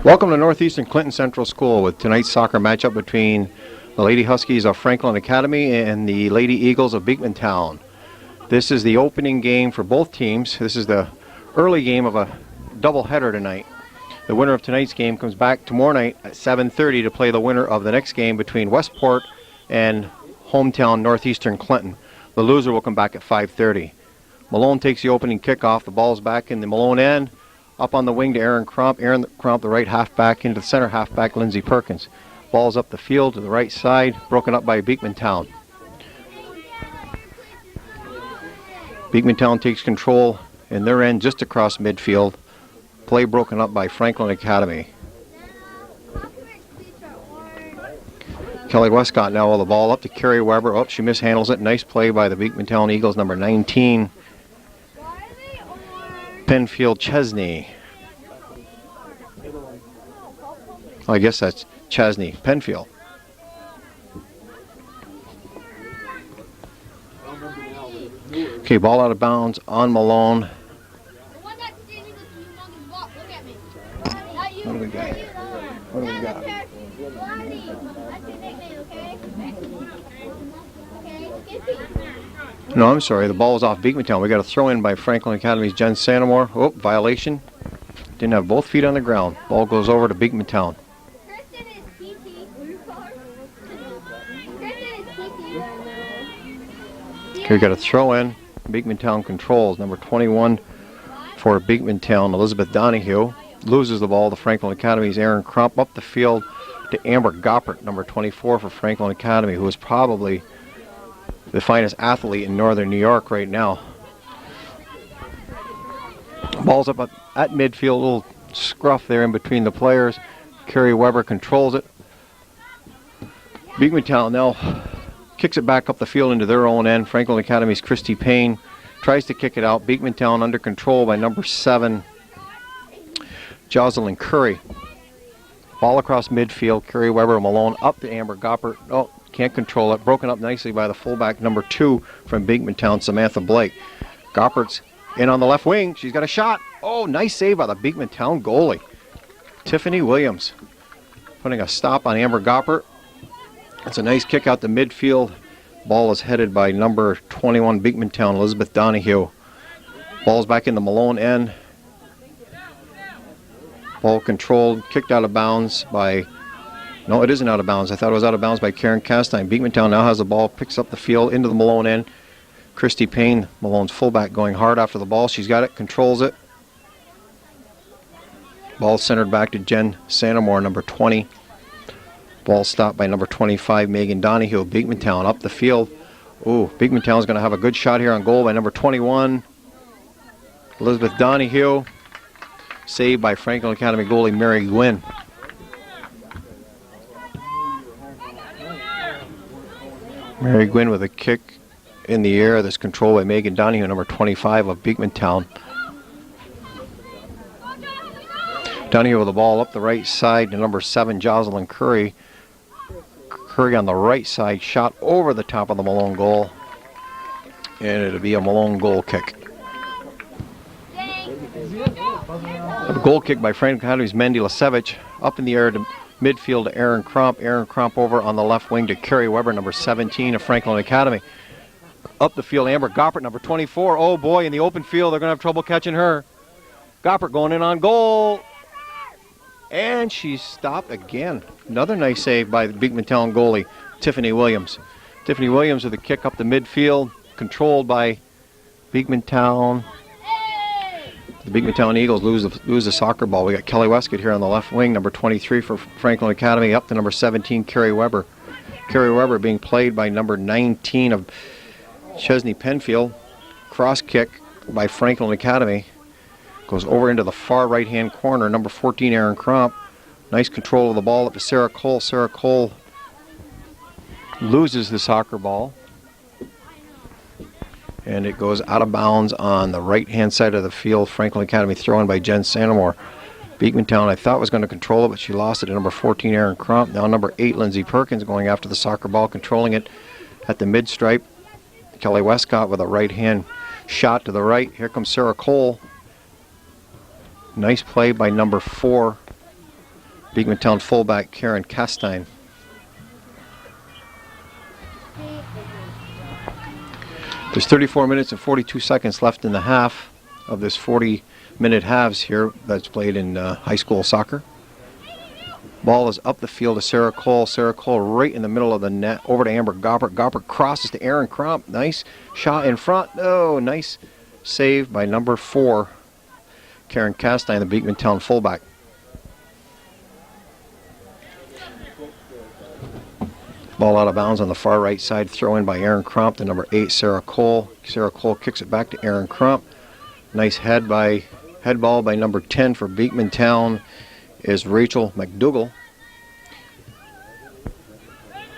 Welcome to Northeastern Clinton Central School with tonight's soccer matchup between the Lady Huskies of Franklin Academy and the Lady Eagles of Beekmantown. This is the opening game for both teams. This is the early game of a doubleheader tonight. The winner of tonight's game comes back tomorrow night at 7:30 to play the winner of the next game between Westport and hometown Northeastern Clinton. The loser will come back at 5:30. Malone takes the opening kickoff. The ball's back in the Malone end. Up on the wing to Aaron Crump. Aaron Crump, the right halfback, into the center halfback, Lindsey Perkins. Ball's up the field to the right side, broken up by Beekmantown. Beekmantown takes control in their end just across midfield. Play broken up by Franklin Academy. Kelly Westcott now with the ball up to Carrie Weber. Oh, she mishandles it. Nice play by the Beekmantown Eagles, number 19. Penfield Chesney. I guess that's Chesney Penfield. Okay, ball out of bounds on Malone. What do we got? What do we got? No, I'm sorry. The ball is off Beekmantown. We got a throw in by Franklin Academy's Jen Santamore. Oh, violation. Didn't have both feet on the ground. Ball goes over to Beekmantown. Okay, we got a throw in. Beekmantown controls. Number 21 for Beekmantown, Elizabeth Donahue. Loses the ball to Franklin Academy's Aaron Crump. Up the field to Amber Goppert, number 24 for Franklin Academy, who is probably the finest athlete in northern New York right now. Ball's up at midfield, a little scruff there in between the players. Carrie Weber controls it. Beekmantown now kicks it back up the field into their own end. Franklin Academy's Christy Payne tries to kick it out. Beekmantown under control by number 7, Jocelyn Curry. Ball across midfield. Carrie Weber Malone up to Amber Goppert. Oh, can't control it. Broken up nicely by the fullback, number 2 from Beekmantown, Samantha Blake. Goppert's in on the left wing. She's got a shot. Oh, nice save by the Beekmantown goalie, Tiffany Williams, putting a stop on Amber Goppert. It's a nice kick out to midfield. Ball is headed by number 21 Beekmantown, Elizabeth Donahue. Ball's back in the Malone end. Ball controlled, kicked out of bounds by, no, it isn't out of bounds. I thought it was out of bounds by Karen Castine. Beekmantown now has the ball, picks up the field into the Malone end. Christy Payne, Malone's fullback, going hard after the ball. She's got it, controls it. Ball centered back to Jen Santamore, number 20. Ball stopped by number 25, Megan Donahue. Beekmantown up the field. Ooh, Beekmantown's going to have a good shot here on goal by number 21, Elizabeth Donahue. Saved by Franklin Academy goalie Mary Gwynn. Mary Gwynn with a kick in the air that's controlled by Megan Donahue, number 25 of Beekmantown. Donahue with the ball up the right side to number 7, Jocelyn Curry. Curry on the right side, shot over the top of the Malone goal. And it'll be a Malone goal kick. A goal kick by Franklin Academy's Mandy Lasevich. Up in the air to midfield to Aaron Crump. Aaron Crump over on the left wing to Carrie Weber, number 17 of Franklin Academy. Up the field, Amber Goppert, number 24. Oh boy, in the open field, they're going to have trouble catching her. Goppert going in on goal. And she's stopped again. Another nice save by the Beekmantown goalie, Tiffany Williams. Tiffany Williams with a kick up the midfield, controlled by Beekmantown. The Beekmantown Eagles lose the soccer ball. We got Kelly Westcott here on the left wing, number 23 for Franklin Academy, up to number 17, Carrie Weber. Carrie Weber being played by number 19 of Chesney Penfield. Cross kick by Franklin Academy. Goes over into the far right-hand corner. Number 14, Aaron Crump. Nice control of the ball up to Sarah Cole. Sarah Cole loses the soccer ball. And it goes out of bounds on the right-hand side of the field. Franklin Academy thrown by Jen Santamore. Beekmantown, I thought, was going to control it, but she lost it to number 14, Aaron Crump. Now number 8, Lindsey Perkins, going after the soccer ball, controlling it at the mid-stripe. Kelly Westcott with a right-hand shot to the right. Here comes Sarah Cole. Nice play by number 4, Beekmantown fullback Karen Castine. There's 34 minutes and 42 seconds left in the half of this 40-minute halves here that's played in high school soccer. Ball is up the field to Sarah Cole. Sarah Cole right in the middle of the net. Over to Amber Goppert. Goppert crosses to Aaron Crump. Nice shot in front. Oh, nice save by number 4, Karen Castine, the Beekmantown fullback. Ball out of bounds on the far right side. Throw in by Aaron Crump to number 8, Sarah Cole. Sarah Cole kicks it back to Aaron Crump. Nice head ball by number 10 for Beekmantown is Rachel McDougall.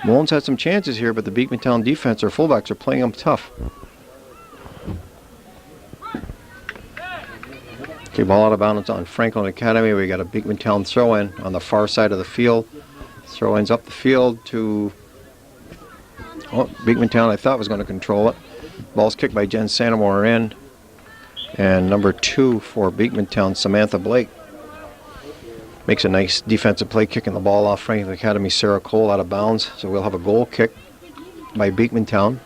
Mullins had some chances here, but the Beekmantown defense, or fullbacks, are playing them tough. Okay, ball out of bounds on Franklin Academy. We got a Beekmantown throw-in on the far side of the field. Throw-ins up the field to Beekmantown. I thought was going to control it. Ball's kicked by Jen Santamore in. And number 2 for Beekmantown, Samantha Blake. Makes a nice defensive play, kicking the ball off Franklin Academy. Sarah Cole out of bounds. So we'll have a goal kick by Beekmantown.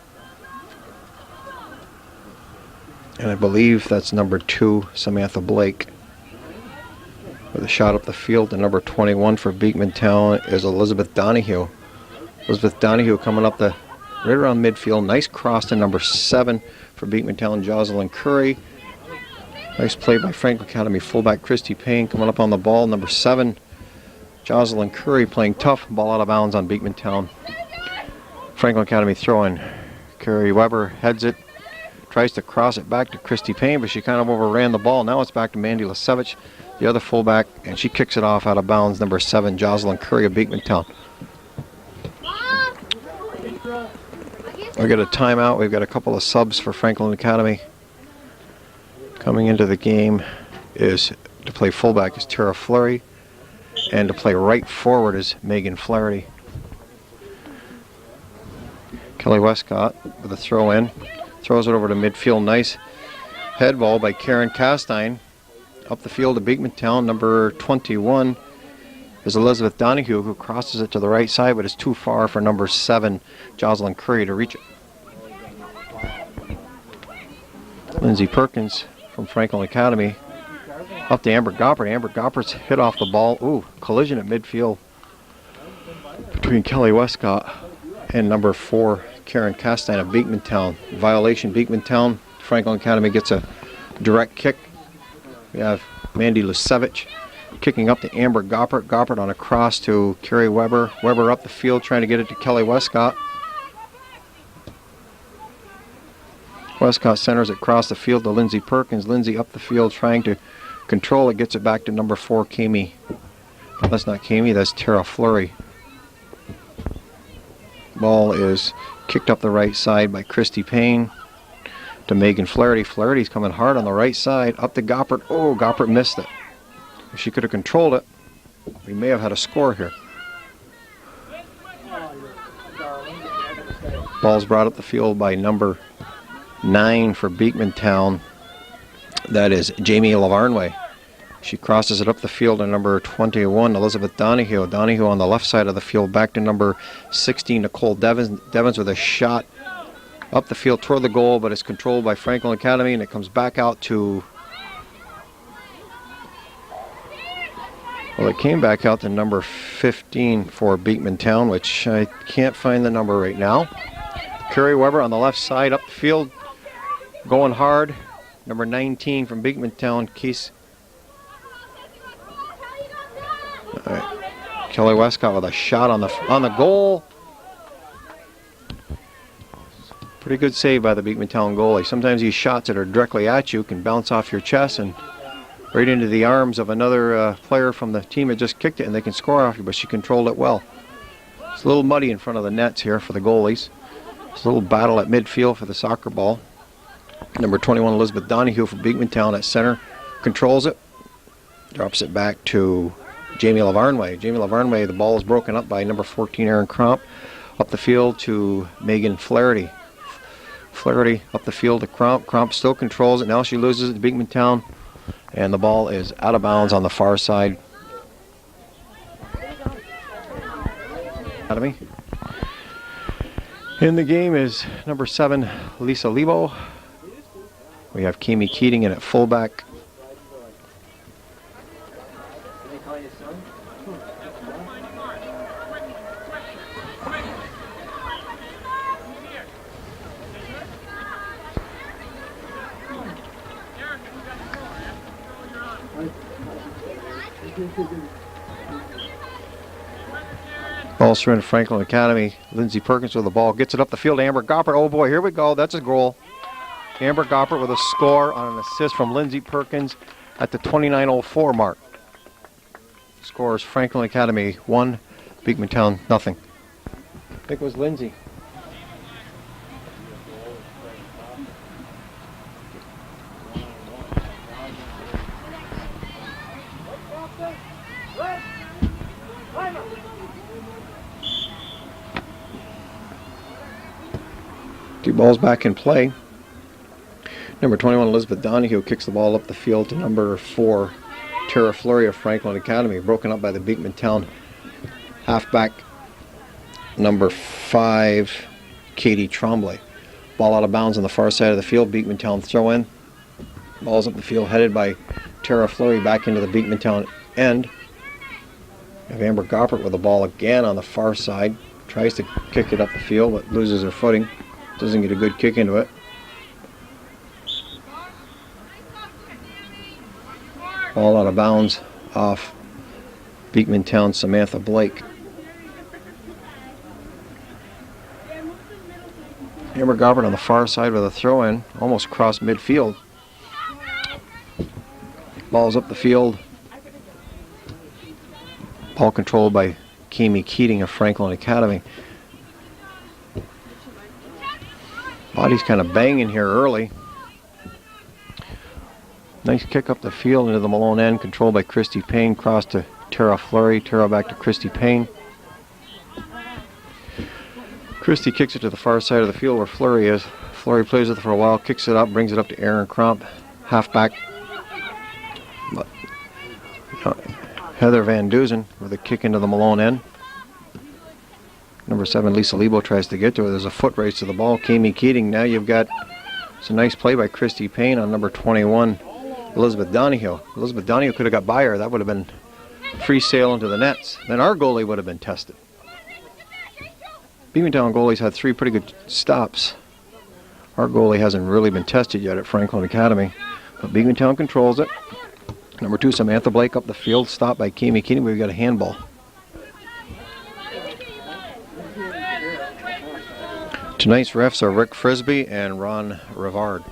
And I believe that's number 2, Samantha Blake. With a shot up the field to number 21 for Beekmantown is Elizabeth Donahue. Elizabeth Donahue coming up right around midfield. Nice cross to number 7 for Beekmantown, Jocelyn Curry. Nice play by Franklin Academy fullback Christy Payne coming up on the ball. Number 7, Jocelyn Curry playing tough. Ball out of bounds on Beekmantown. Franklin Academy throwing. Carrie Weber heads it. Tries to cross it back to Christy Payne, but she kind of overran the ball. Now it's back to Mandy Lasevich, the other fullback, and she kicks it off out of bounds. Number 7, Jocelyn Curry of Beekmantown. We got a timeout. We've got a couple of subs for Franklin Academy. Coming into the game is to play fullback is Tara Fleury, and to play right forward is Megan Flaherty. Kelly Westcott with a throw in. Throws it over to midfield. Nice head ball by Karen Castine. Up the field to Beekmantown. Number 21 is Elizabeth Donahue, who crosses it to the right side, but it's too far for number 7, Jocelyn Curry, to reach it. Lindsay Perkins from Franklin Academy. Up to Amber Goppert. Amber Goppert's hit off the ball. Ooh, collision at midfield between Kelly Westcott and number 4, Karen Castine of Beekmantown. Violation, Beekmantown. Franklin Academy gets a direct kick. We have Mandy Lasevich kicking up to Amber Goppert. Goppert on a cross to Carrie Weber. Weber up the field trying to get it to Kelly Westcott. Westcott centers it across the field to Lindsay Perkins. Lindsay up the field trying to control it. Gets it back to number 4, Kami. No, that's not Kami, that's Tara Fleury. Ball is kicked up the right side by Christy Payne to Megan Flaherty. Flaherty's coming hard on the right side. Up to Goppert. Oh, Goppert missed it. If she could have controlled it, we may have had a score here. Ball's brought up the field by number 9 for Beekmantown. That is Jamie Lavarnway. She crosses it up the field to number 21, Elizabeth Donahue. Donahue on the left side of the field, back to number 16, Nicole Devins. Devins with a shot up the field toward the goal, but it's controlled by Franklin Academy, and it comes back out to... Well, it came back out to number 15 for Beekmantown, which I can't find the number right now. Carrie Weber on the left side up the field, going hard. Number 19 from Beekmantown, Case. All right. Kelly Westcott with a shot on the goal. Pretty good save by the Beekmantown goalie. Sometimes these shots that are directly at you can bounce off your chest and right into the arms of another player from the team that just kicked it, and they can score off you, but she controlled it well. It's a little muddy in front of the nets here for the goalies. It's a little battle at midfield for the soccer ball. Number 21, Elizabeth Donahue from Beekmantown at center. Controls it. Drops it back to Jamie Lavarnway. Jamie Lavarnway, the ball is broken up by number 14, Aaron Crump. Up the field to Megan Flaherty. Flaherty up the field to Crump. Crump still controls it. Now she loses it to Beekmantown. And the ball is out of bounds on the far side. Academy. In the game is number 7, Lisa Lebo. We have Kimi Keating in at fullback. Ball through in Franklin Academy. Lindsey Perkins with the ball. Gets it up the field. Amber Goppert. Oh boy, here we go. That's a goal. Amber Goppert with a score on an assist from Lindsey Perkins at the 29:04 mark. Scores Franklin Academy 1, Beekmantown nothing. I think it was Lindsey. Two balls back in play. Number 21, Elizabeth Donahue, kicks the ball up the field to number 4, Tara Fleury of Franklin Academy, broken up by the Beekmantown halfback, number 5, Katie Tremblay. Ball out of bounds on the far side of the field. Beekmantown throw in. Ball's up the field, headed by Tara Fleury back into the Beekmantown end. We have Amber Goppert with the ball again on the far side. Tries to kick it up the field, but loses her footing. Doesn't get a good kick into it. Ball out of bounds off Beekmantown Samantha Blake. Amber Goppert on the far side with a throw-in, almost across midfield. Ball's up the field. Ball controlled by Kimi Keating of Franklin Academy. Body's kind of banging here early. Nice kick up the field into the Malone end, controlled by Christy Payne. Cross to Tara Fleury. Tara back to Christy Payne. Christy kicks it to the far side of the field where Fleury is. Fleury plays with it for a while, kicks it up, brings it up to Aaron Crump, halfback. But, Heather Van Duzen with a kick into the Malone end. Number 7, Lisa Lebo tries to get to it. There's a foot race to the ball. Kimi Keating. Now you've got some nice play by Christy Payne on number 21, Elizabeth Donahue. Elizabeth Donahue could have got by her. That would have been free sail into the nets. Then our goalie would have been tested. Beekmantown goalies had 3 pretty good stops. Our goalie hasn't really been tested yet at Franklin Academy. But Beekmantown controls it. Number 2, Samantha Blake up the field. Stopped by Kimi Keating. We've got a handball. Tonight's refs are Rick Frisbee and Ron Rivard.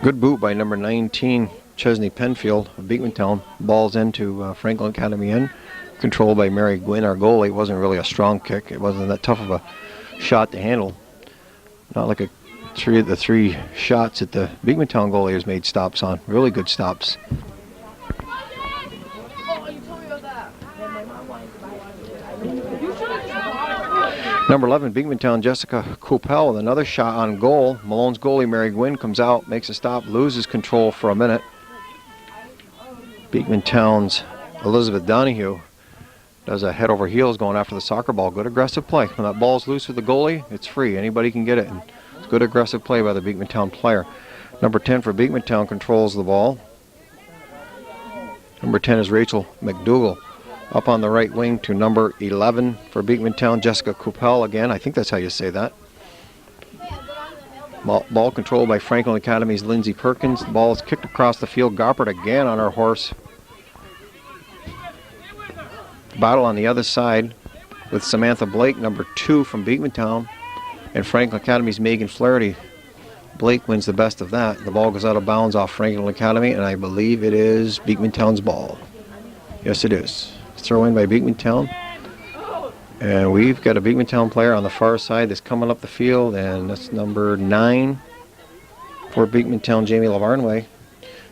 Good boot by number 19, Chesney Penfield of Beekmantown. Ball's into Franklin Academy end. Controlled by Mary Gwynn, our goalie. It wasn't really a strong kick. It wasn't that tough of a shot to handle. Not like the 3 shots that the Beekmantown goalie has made stops on. Really good stops. Number 11, Beekmantown Jessica Coupel with another shot on goal. Malone's goalie, Mary Gwynn, comes out, makes a stop, loses control for a minute. Beekmantown's Elizabeth Donahue does a head over heels going after the soccer ball. Good aggressive play. When that ball's loose with the goalie, it's free. Anybody can get it. And it's good aggressive play by the Beekmantown player. Number 10 for Beekmantown controls the ball. Number 10 is Rachel McDougall. Up on the right wing to number 11 for Beekmantown, Jessica Coupel again. I think that's how you say that. Ball controlled by Franklin Academy's Lindsey Perkins. The ball is kicked across the field. Goppert again on her horse. Battle on the other side with Samantha Blake, number 2 from Beekmantown, and Franklin Academy's Megan Flaherty. Blake wins the best of that. The ball goes out of bounds off Franklin Academy, and I believe it is Beekmantown's ball. Yes, it is. Throw in by Beekmantown. And we've got a Beekmantown player on the far side that's coming up the field, and that's number 9 for Beekmantown, Jamie Lavarnway.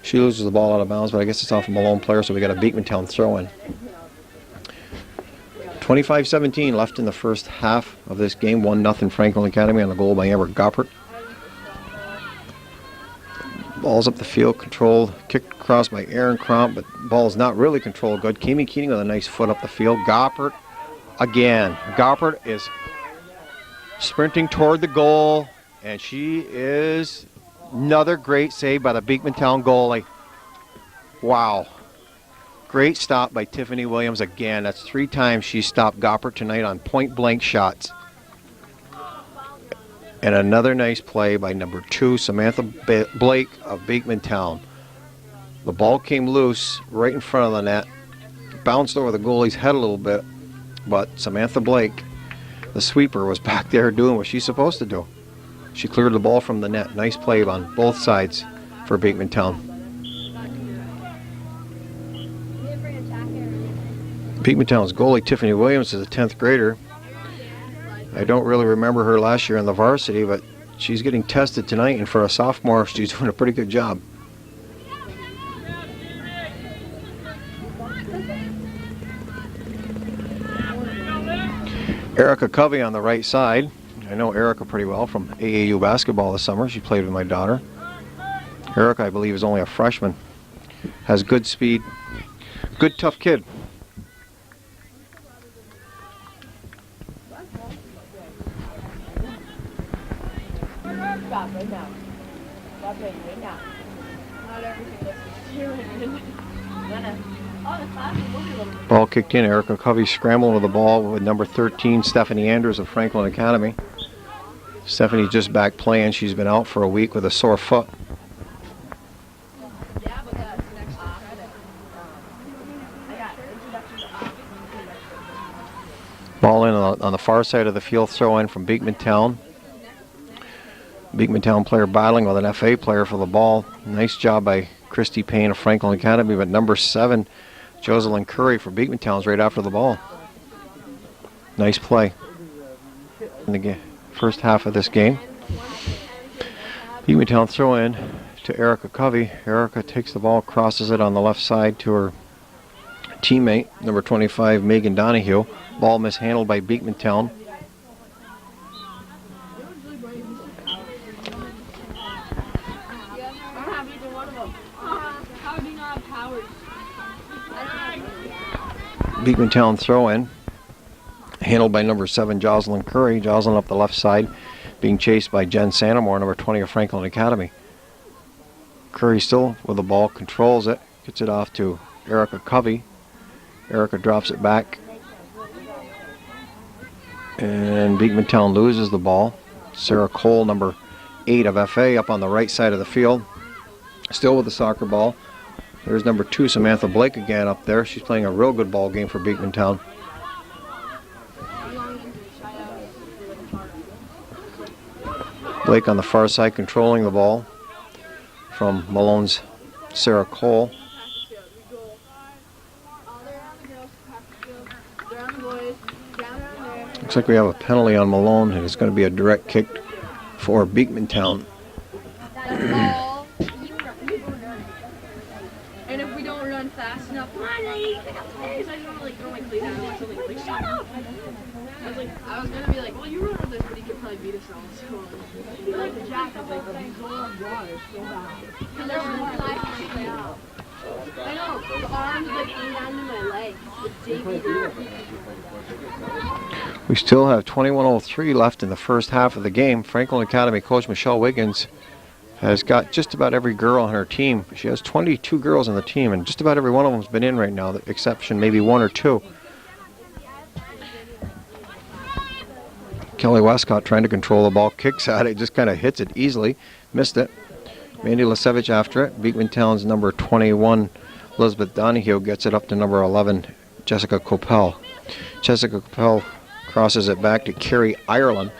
She loses the ball out of bounds, but I guess it's off a Malone player, so we got a Beekmantown throw in. 25-17 left in the first half of this game. 1-0 Franklin Academy on the goal by Amber Goppert. Ball's up the field, controlled, kicked across by Aaron Cromp, but ball's not really controlled good. Kimi Keating with a nice foot up the field. Goppert again. Goppert is sprinting toward the goal, and she is another great save by the Beekmantown goalie. Wow. Great stop by Tiffany Williams again. That's 3 times she stopped Goppert tonight on point-blank shots. And another nice play by number 2, Samantha Blake of Beekmantown. The ball came loose right in front of the net. Bounced over the goalie's head a little bit, but Samantha Blake, the sweeper, was back there doing what she's supposed to do. She cleared the ball from the net. Nice play on both sides for Beekmantown. Beekmantown's goalie, Tiffany Williams, is a 10th grader. I don't really remember her last year in the varsity, but she's getting tested tonight, and for a sophomore, she's doing a pretty good job. Erica Covey on the right side. I know Erica pretty well from AAU basketball this summer. She played with my daughter. Erica, I believe, is only a freshman. Has good speed. Good, tough kid. Ball kicked in. Erica Covey scrambling with the ball with number 13, Stephanie Anders of Franklin Academy. Stephanie's just back playing. She's been out for a week with a sore foot. Ball in on the far side of the field, throw in from Beekmantown. Beekmantown player battling with an FA player for the ball. Nice job by Christy Payne of Franklin Academy, but number 7, Jocelyn Curry for Beekmantown's right after the ball. Nice play in the first half of this game. Beekmantown throw in to Erica Covey. Erica takes the ball, crosses it on the left side to her teammate, number 25, Megan Donahue. Ball mishandled by Beekmantown. Beekmantown throw in, handled by number 7, Jocelyn Curry. Jocelyn up the left side, being chased by Jen Santamore, number 20 of Franklin Academy. Curry still with the ball, controls it, gets it off to Erica Covey. Erica drops it back, and Beekmantown loses the ball. Sarah Cole, number 8 of FA, up on the right side of the field, still with the soccer ball. There's number 2, Samantha Blake, again up there. She's playing a real good ball game for Beekmantown. Blake on the far side controlling the ball from Malone's Sarah Cole. Looks like we have a penalty on Malone, and it's going to be a direct kick for Beekmantown. And if we don't run fast enough, I don't like throw my cleat down or something. Like, shut up! I was gonna be like, well, you run on this, but he could probably beat us all. So, like the jack, I was like, he's going on water, so bad. And there's no life to play out. I know, the arms like hang down to my legs. We still have 21:03 left in the first half of the game. Franklin Academy coach Michelle Wiggins has got just about every girl on her team. She has 22 girls on the team, and just about every one of them has been in right now, the exception maybe 1 or 2. Kelly Westcott trying to control the ball, kicks at it, just kind of hits it easily, missed it. Mandy Lasevich after it. Beekmantown's number 21, Elizabeth Donahue, gets it up to number 11, Jessica Coppell. Jessica Coppell crosses it back to Carrie Ireland.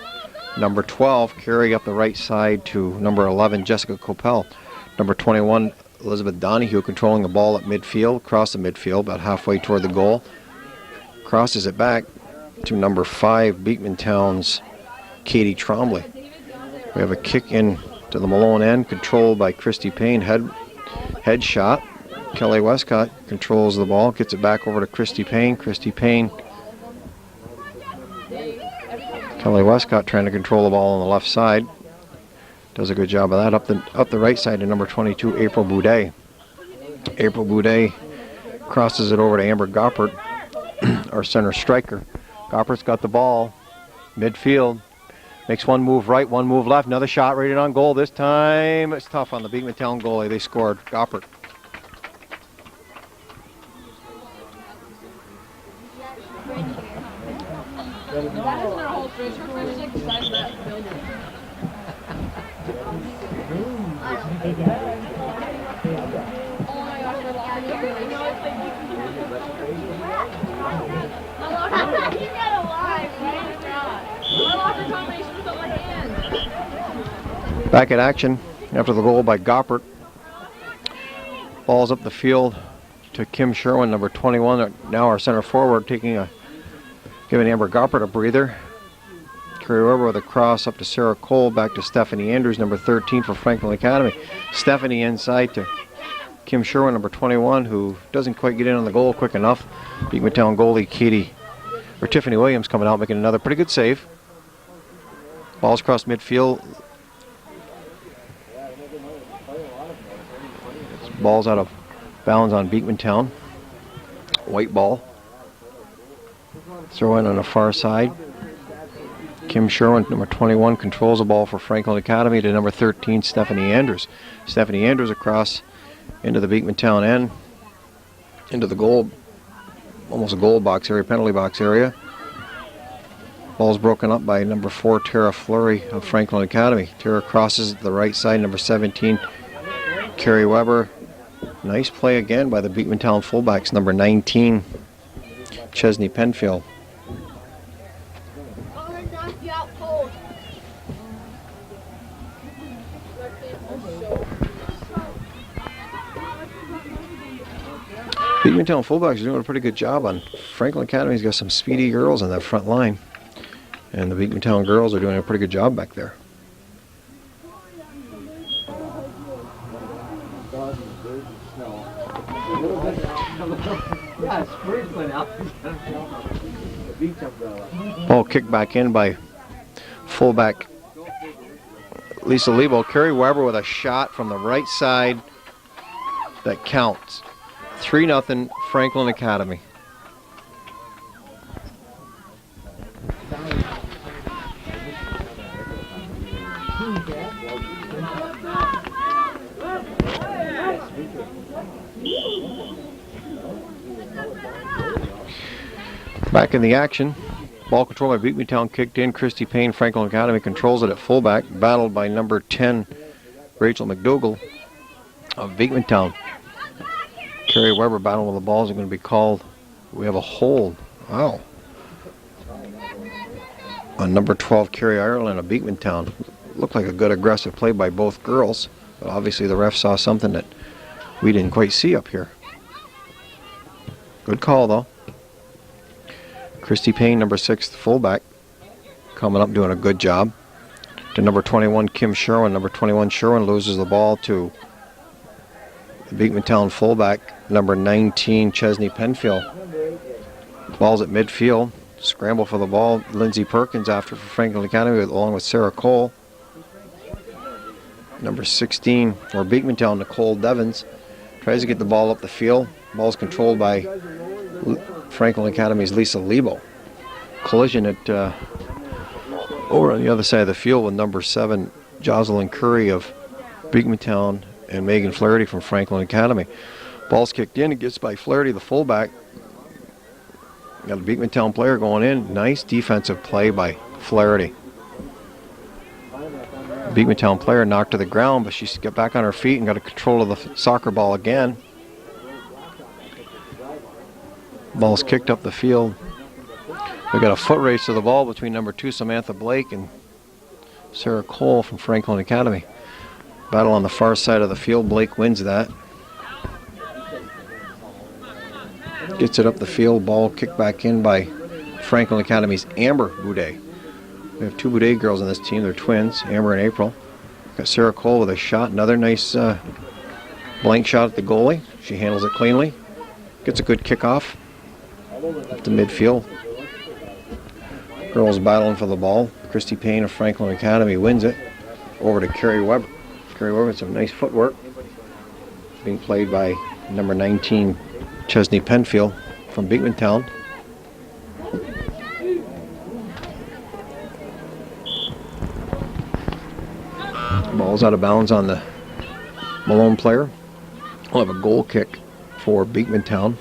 Number 12, Carrie up the right side to number 11, Jessica Coppell. Number 21, Elizabeth Donahue controlling the ball at midfield, across the midfield, about halfway toward the goal. Crosses it back to number 5, Beekmantown's Katie Trombley. We have a kick in to the Malone end, controlled by Christy Payne, head shot. Kelly Westcott controls the ball, gets it back over to Christy Payne. Christy Payne Kelly Westcott trying to control the ball on the left side. Does a good job of that. Up the right side to number 22, April Boudet. April Boudet crosses it over to Amber Goppert, our center striker. Goppert's got the ball, midfield. Makes one move right, one move left. Another shot rated on goal. This time it's tough on the Beekmantown goalie. They scored. Goppert. That isn't our whole fish. We're just like the size of that building. Oh my gosh, we're locked up. You know, it's like you got a lie, right? My locker combination was on my hand. Back at action after the goal by Goppert. Ball's up the field to Kim Sherwin, number 21. Now our center forward giving Amber Goppert a breather. Carry over with a cross up to Sarah Cole, back to Stephanie Andrews, number 13 for Franklin Academy. Stephanie inside to Kim Sherwin, number 21, who doesn't quite get in on the goal quick enough. Beekmantown goalie Tiffany Williams coming out, making another pretty good save. Ball's across midfield. Ball's out of bounds on Beekmantown. White ball. Throw in on the far side. Kim Sherwin, number 21, controls the ball for Franklin Academy to number 13, Stephanie Andrews. Stephanie Andrews across into the Beekmantown end, into the goal, almost a goal box area, penalty box area. Ball's broken up by number 4, Tara Fleury of Franklin Academy. Tara crosses to the right side, number 17, Carrie Weber. Nice play again by the Beekmantown fullbacks, number 19, Chesney Penfield. Beekmantown fullbacks are doing a pretty good job on Franklin Academy's got some speedy girls in that front line. And the Beekmantown girls are doing a pretty good job back there. Ball kicked back in by fullback Lisa Lebo. Carrie Weber with a shot from the right side that counts. 3-0 Franklin Academy. Back in the action. Ball control by Beekmantown kicked in. Christy Payne, Franklin Academy controls it at fullback. Battled by number 10, Rachel McDougall of Beekmantown. Carrie Weber battling with the balls are going to be called. We have a hold. Wow. On number 12, Carrie Ireland of Beekmantown. Looked like a good aggressive play by both girls. But obviously the ref saw something that we didn't quite see up here. Good call though. Christy Payne, number 6, fullback, coming up doing a good job. To number 21, Kim Sherwin. Number 21, Sherwin loses the ball to the Beekmantown fullback, number 19, Chesney Penfield. Ball's at midfield. Scramble for the ball. Lindsay Perkins after for Franklin Academy along with Sarah Cole. Number 16 for Beekmantown, Nicole Devins. Tries to get the ball up the field. Ball's controlled by Franklin Academy's Lisa Lebo. Collision at over on the other side of the field with number 7, Jocelyn Curry of Beekmantown and Megan Flaherty from Franklin Academy. Ball's kicked in. It gets by Flaherty, the fullback. Got a Beekmantown player going in. Nice defensive play by Flaherty. Beekmantown player knocked to the ground, but she got back on her feet and got a control of the soccer ball again. Ball's kicked up the field. We got a foot race to the ball between number 2, Samantha Blake, and Sarah Cole from Franklin Academy. Battle on the far side of the field. Blake wins that. Gets it up the field. Ball kicked back in by Franklin Academy's Amber Boudet. We have 2 Boudet girls on this team. They're twins, Amber and April. Got Sarah Cole with a shot. Another nice blank shot at the goalie. She handles it cleanly. Gets a good kickoff up to midfield. Girls battling for the ball. Christy Payne of Franklin Academy wins it over to Carrie Weber. Carrie Weber with some nice footwork. Being played by number 19 Chesney Penfield from Beekmantown. Ball's out of bounds on the Malone player. We'll have a goal kick for Beekmantown.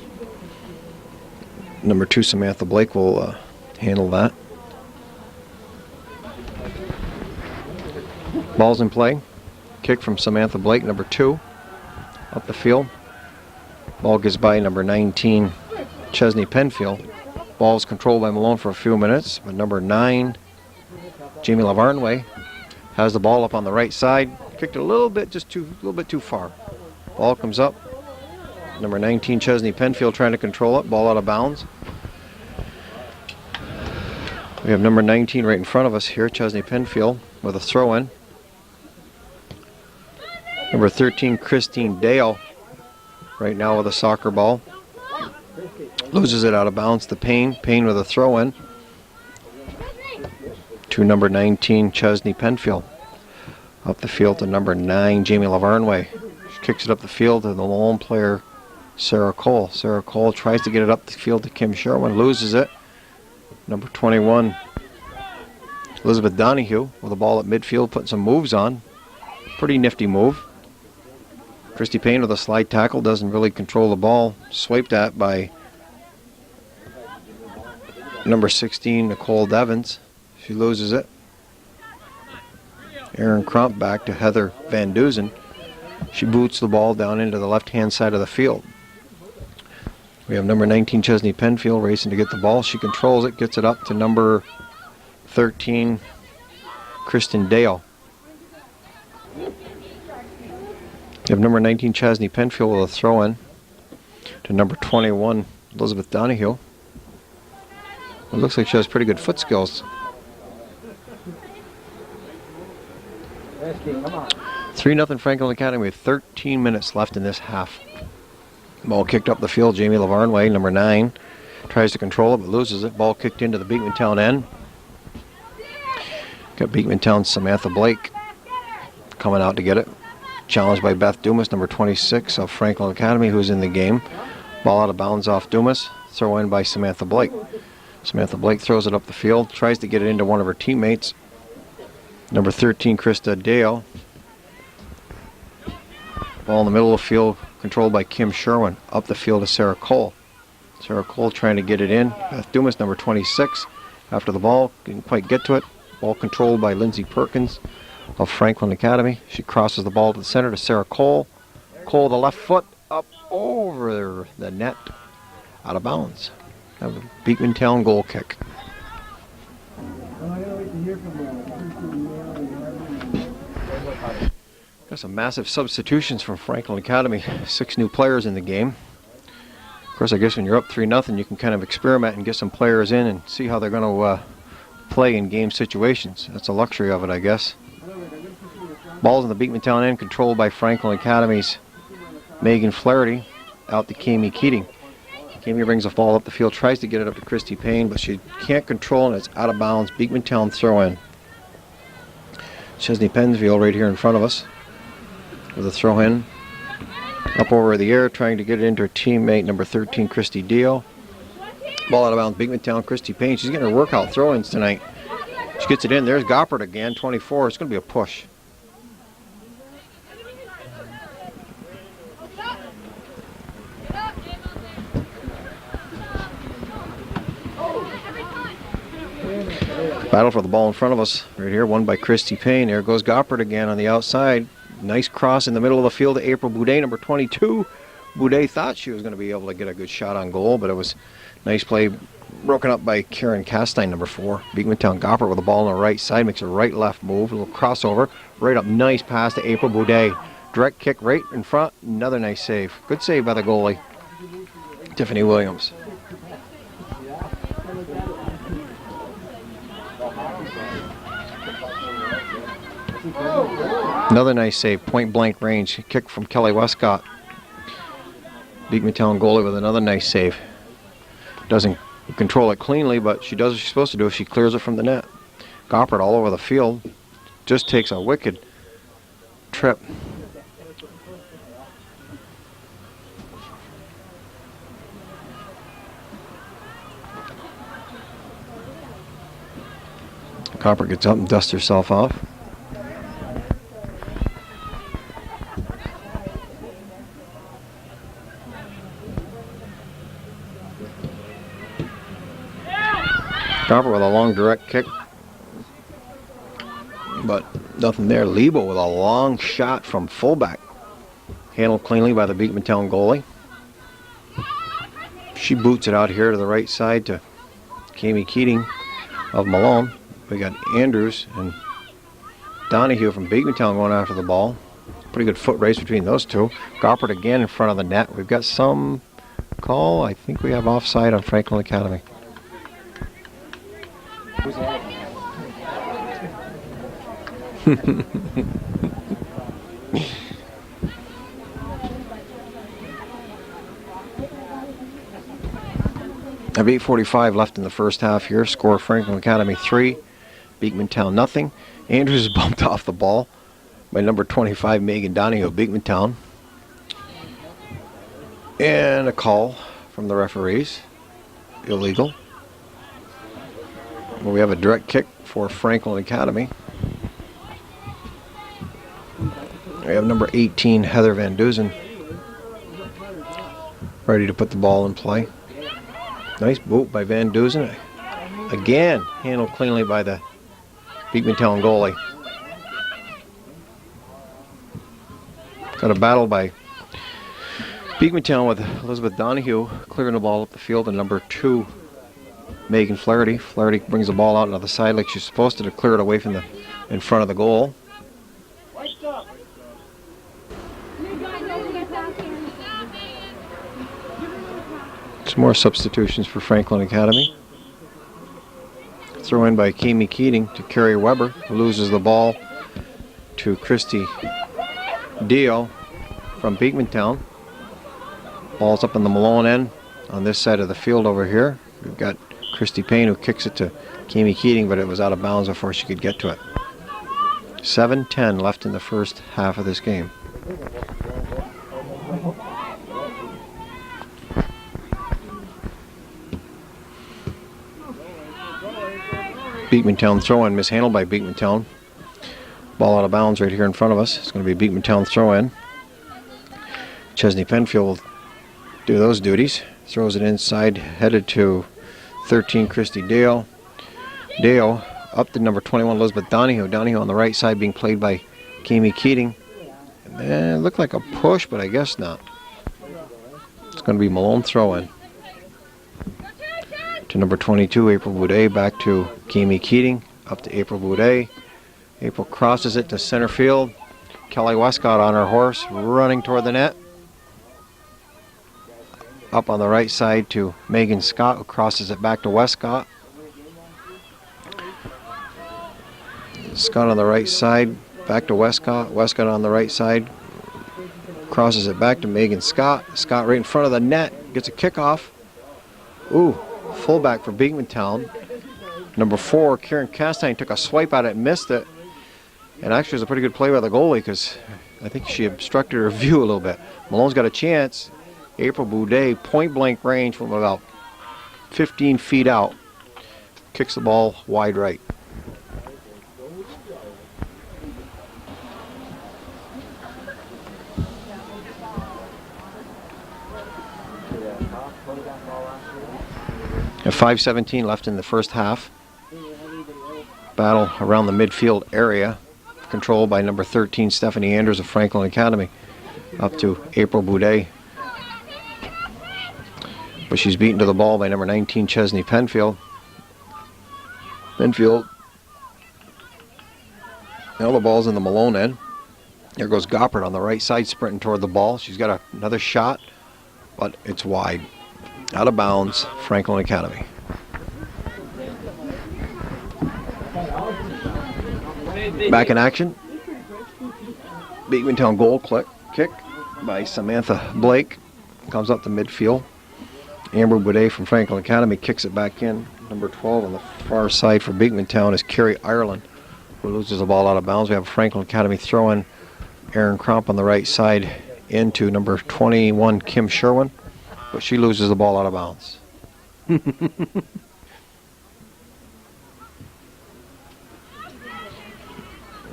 Number 2 Samantha Blake will handle that. Ball's in play. Kick from Samantha Blake, number 2, up the field. Ball gets by number 19 Chesney Penfield. Ball's controlled by Malone for a few minutes, but number 9 Jamie Lavarnway has the ball up on the right side. Kicked it a little bit too far. Ball comes up. Number 19 Chesney Penfield trying to control it. Ball out of bounds. We have number 19 right in front of us here, Chesney Penfield, with a throw-in. Number 13 Christine Dale right now with a soccer ball. Loses it out of bounds to Payne. Payne with a throw-in to number 19 Chesney Penfield. Up the field to number 9 Jamie Lavarnway. She kicks it up the field to the Malone player Sarah Cole. Sarah Cole tries to get it up the field to Kim Sherwin. Loses it. Number 21 Elizabeth Donahue with the ball at midfield, putting some moves on. Pretty nifty move. Christy Payne with a slide tackle, doesn't really control the ball. Swiped at by number 16 Nicole Devins. She loses it. Erin Crump back to Heather Van Duzen. She boots the ball down into the left-hand side of the field. We have number 19 Chesney Penfield racing to get the ball. She controls it, gets it up to number 13 Kristen Dale. We have number 19 Chesney Penfield with a throw-in to number 21 Elizabeth Donahue. It looks like she has pretty good foot skills. 3-0 Franklin Academy with 13 minutes left in this half. Ball kicked up the field. Jamie Lavarnway, number 9, tries to control it but loses it. Ball kicked into the Beekmantown end. Got Beekmantown's Samantha Blake coming out to get it. Challenged by Beth Dumas, number 26 of Franklin Academy, who's in the game. Ball out of bounds off Dumas. Throw in by Samantha Blake. Samantha Blake throws it up the field. Tries to get it into one of her teammates. Number 13, Krista Dale. Ball in the middle of the field, controlled by Kim Sherwin. Up the field to Sarah Cole. Sarah Cole trying to get it in. Beth Dumas, number 26. After the ball, didn't quite get to it. Ball controlled by Lindsay Perkins of Franklin Academy. She crosses the ball to the center to Sarah Cole. Cole, the left foot, up over the net, out of bounds. Have a Beekmantown goal kick. Got some massive substitutions from Franklin Academy. 6 new players in the game. Of course, I guess when you're up 3-0, you can kind of experiment and get some players in and see how they're going to play in game situations. That's a luxury of it, I guess. Ball's in the Beekmantown end, controlled by Franklin Academy's Megan Flaherty, out to Kami Keating. Kami brings the ball up the field, tries to get it up to Christy Payne, but she can't control it. It's out of bounds. Beekmantown throw in. Chesney Penfield right here in front of us with a throw in. Up over the air, trying to get it into her teammate, number 13, Christy Dio. Ball out of bounds. Beekmantown, Christy Payne. She's getting her workout throw-ins tonight. She gets it in. There's Goppert again, 24. It's going to be a push. Battle for the ball in front of us right here, won by Christy Payne. There goes Goppert again on the outside. Nice cross in the middle of the field to April Boudet, number 22. Boudet thought she was going to be able to get a good shot on goal, but it was nice play broken up by Karen Castine, number 4. Beekmantown Goppert with the ball on the right side, makes a right-left move, a little crossover, right up, nice pass to April Boudet. Direct kick right in front, another nice save. Good save by the goalie, Tiffany Williams. Another nice save, point-blank range, kick from Kelly Westcott. Beekmantown goalie with another nice save. Doesn't control it cleanly, but she does what she's supposed to do if she clears it from the net. Goppert all over the field. Just takes a wicked trip. Goppert gets up and dusts herself off. Goppert with a long direct kick, but nothing there. Lebo with a long shot from fullback. Handled cleanly by the Beekmantown goalie. She boots it out here to the right side to Kami Keating of Malone. We got Andrews and Donahue from Beekmantown going after the ball. Pretty good foot race between those two. Goppert again in front of the net. We've got some call. I think we have offside on Franklin Academy. Have 8:45 left in the first half here. Score Franklin Academy 3, Beekmantown nothing. Andrews is bumped off the ball by number 25 Megan Donahue of Beekmantown. And a call from the referees. Illegal. Well, we have a direct kick for Franklin Academy. We have number 18 Heather Van Duzen ready to put the ball in play. Nice boot by Van Duzen. Again, handled cleanly by the Beekmantown goalie. Got a battle by Beekmantown with Elizabeth Donahue clearing the ball up the field, and number 2 Megan Flaherty. Flaherty brings the ball out on the side like she's supposed to clear it away from the in front of the goal. Some more substitutions for Franklin Academy. Throw in by Kami Keating to Carrie Weber, who loses the ball to Christy Dio from Beekmantown. Ball's up in the Malone end on this side of the field over here. We've got Christy Payne who kicks it to Kami Keating, but it was out of bounds before she could get to it. 7:10 left in the first half of this game. Beekmantown throw-in, mishandled by Beekmantown. Ball out of bounds right here in front of us. It's going to be Beekmantown throw-in. Chesney Penfield will do those duties. Throws it inside, headed to 13 Christy Dale. Dale up to number 21 Elizabeth Donahue. Donahue on the right side being played by Kami Keating. It looked like a push, but I guess not. It's going to be Malone throw-in. To number 22, April Boudet, back to Kami Keating, up to April Boudet. April crosses it to center field. Kelly Westcott on her horse, running toward the net. Up on the right side to Megan Scott, who crosses it back to Westcott. Scott on the right side, back to Westcott. Westcott on the right side, crosses it back to Megan Scott. Scott right in front of the net, gets a kickoff. Ooh. Fullback for Beekmantown. Number 4, Karen Castine, took a swipe at it and missed it. And actually it was a pretty good play by the goalie because I think she obstructed her view a little bit. Malone's got a chance. April Boudet, point blank range from about 15 feet out. Kicks the ball wide right. And 5:17 left in the first half. Battle around the midfield area, controlled by number 13 Stephanie Anders of Franklin Academy, up to April Boudet. But she's beaten to the ball by number 19 Chesney Penfield. Now the ball's in the Malone end. There goes Goppert on the right side, sprinting toward the ball. She's got another shot, but it's wide. Out of bounds, Franklin Academy. Back in action. Beekmantown goal kick by Samantha Blake. Comes up the midfield. Amber Boudet from Franklin Academy kicks it back in. Number 12 on the far side for Beekmantown is Carrie Ireland, who loses the ball out of bounds. We have Franklin Academy throwing Erin Crump on the right side into number 21, Kim Sherwin, but she loses the ball out of bounds.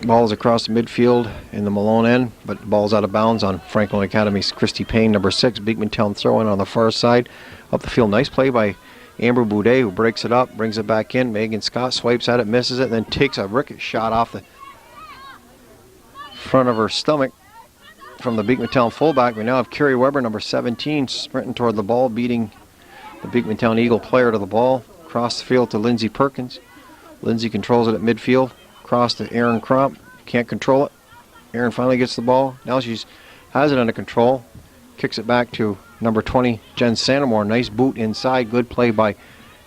Ball's across the midfield in the Malone end, but the ball's out of bounds on Franklin Academy's Christy Payne, number 6. Beekmantown throwing on the far side. Up the field, nice play by Amber Boudet, who breaks it up, brings it back in. Megan Scott swipes at it, misses it, then takes a ricochet shot off the front of her stomach from the Beekmantown fullback. We now have Carrie Weber, number 17, sprinting toward the ball, beating the Beekmantown Eagle player to the ball. Across the field to Lindsey Perkins. Lindsey controls it at midfield. Across to Erin Crump. Can't control it. Erin finally gets the ball. Now she has it under control. Kicks it back to number 20, Jen Santamore. Nice boot inside. Good play by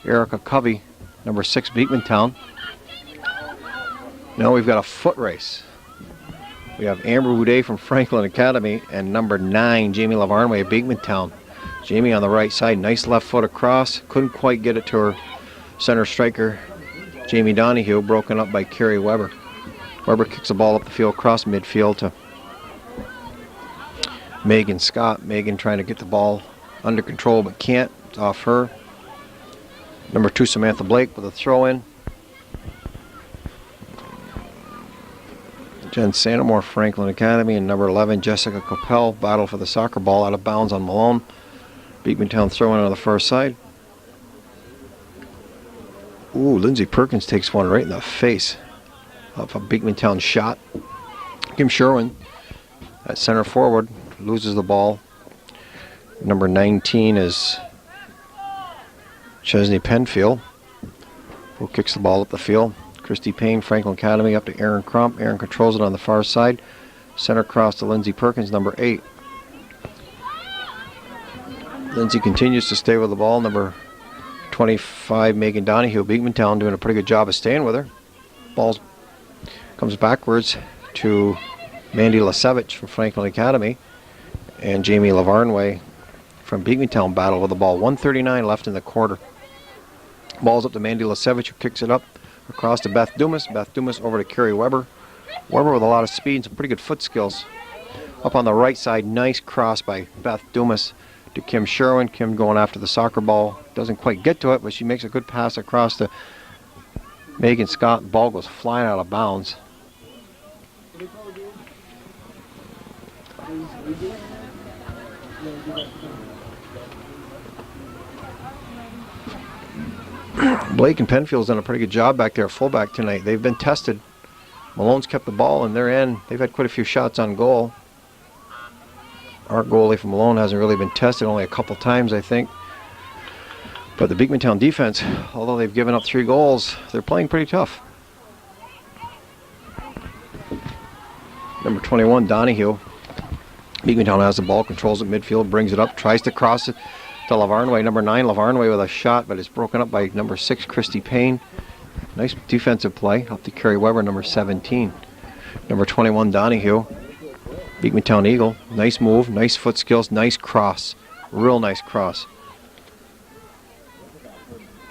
Erica Covey, number 6, Beekmantown. Now we've got a foot race. We have Amber Boudet from Franklin Academy and number 9, Jamie Lavarnway of Beekmantown. Jamie on the right side. Nice left foot across. Couldn't quite get it to her center striker, Jamie Donahue, broken up by Carrie Weber. Weber kicks the ball up the field, across midfield to Megan Scott. Megan trying to get the ball under control but can't. It's off her. Number 2, Samantha Blake with a throw-in. Jen Santamore, Franklin Academy, and number 11, Jessica Coppell, battle for the soccer ball out of bounds on Malone. Beekmantown throwing on the far side. Ooh, Lindsey Perkins takes one right in the face off a Beekmantown shot. Kim Sherwin at center forward loses the ball. Number 19 is Chesney Penfield, who kicks the ball up the field. Christy Payne, Franklin Academy, up to Erin Crump. Erin controls it on the far side. Center cross to Lindsey Perkins, number 8. Lindsey continues to stay with the ball. Number 25, Megan Donahue, Beekmantown, doing a pretty good job of staying with her. Ball comes backwards to Mandy Lasevich from Franklin Academy, and Jamie Lavarnway from Beekmantown battle with the ball. 1:39 left in the quarter. Ball's up to Mandy Lasevich, who kicks it up across to Beth Dumas. Beth Dumas over to Carrie Weber. Weber with a lot of speed and some pretty good foot skills. Up on the right side, nice cross by Beth Dumas to Kim Sherwin. Kim going after the soccer ball. Doesn't quite get to it, but she makes a good pass across to Megan Scott. The ball goes flying out of bounds. Blake and Penfield's done a pretty good job back there at fullback tonight. They've been tested. Malone's kept the ball in their end. They've had quite a few shots on goal. Our goalie from Malone hasn't really been tested, only a couple times, I think. But the Beekmantown defense, although they've given up 3 goals, they're playing pretty tough. Number 21, Donahue. Beekmantown has the ball, controls it midfield, brings it up, tries to cross it to Lavarnway. Number 9, Lavarnway with a shot, but it's broken up by number 6, Christy Payne. Nice defensive play up to Carrie Weber, number 17. Number 21, Donahue. Beekmantown Eagle. Nice move, nice foot skills, nice cross. Real nice cross.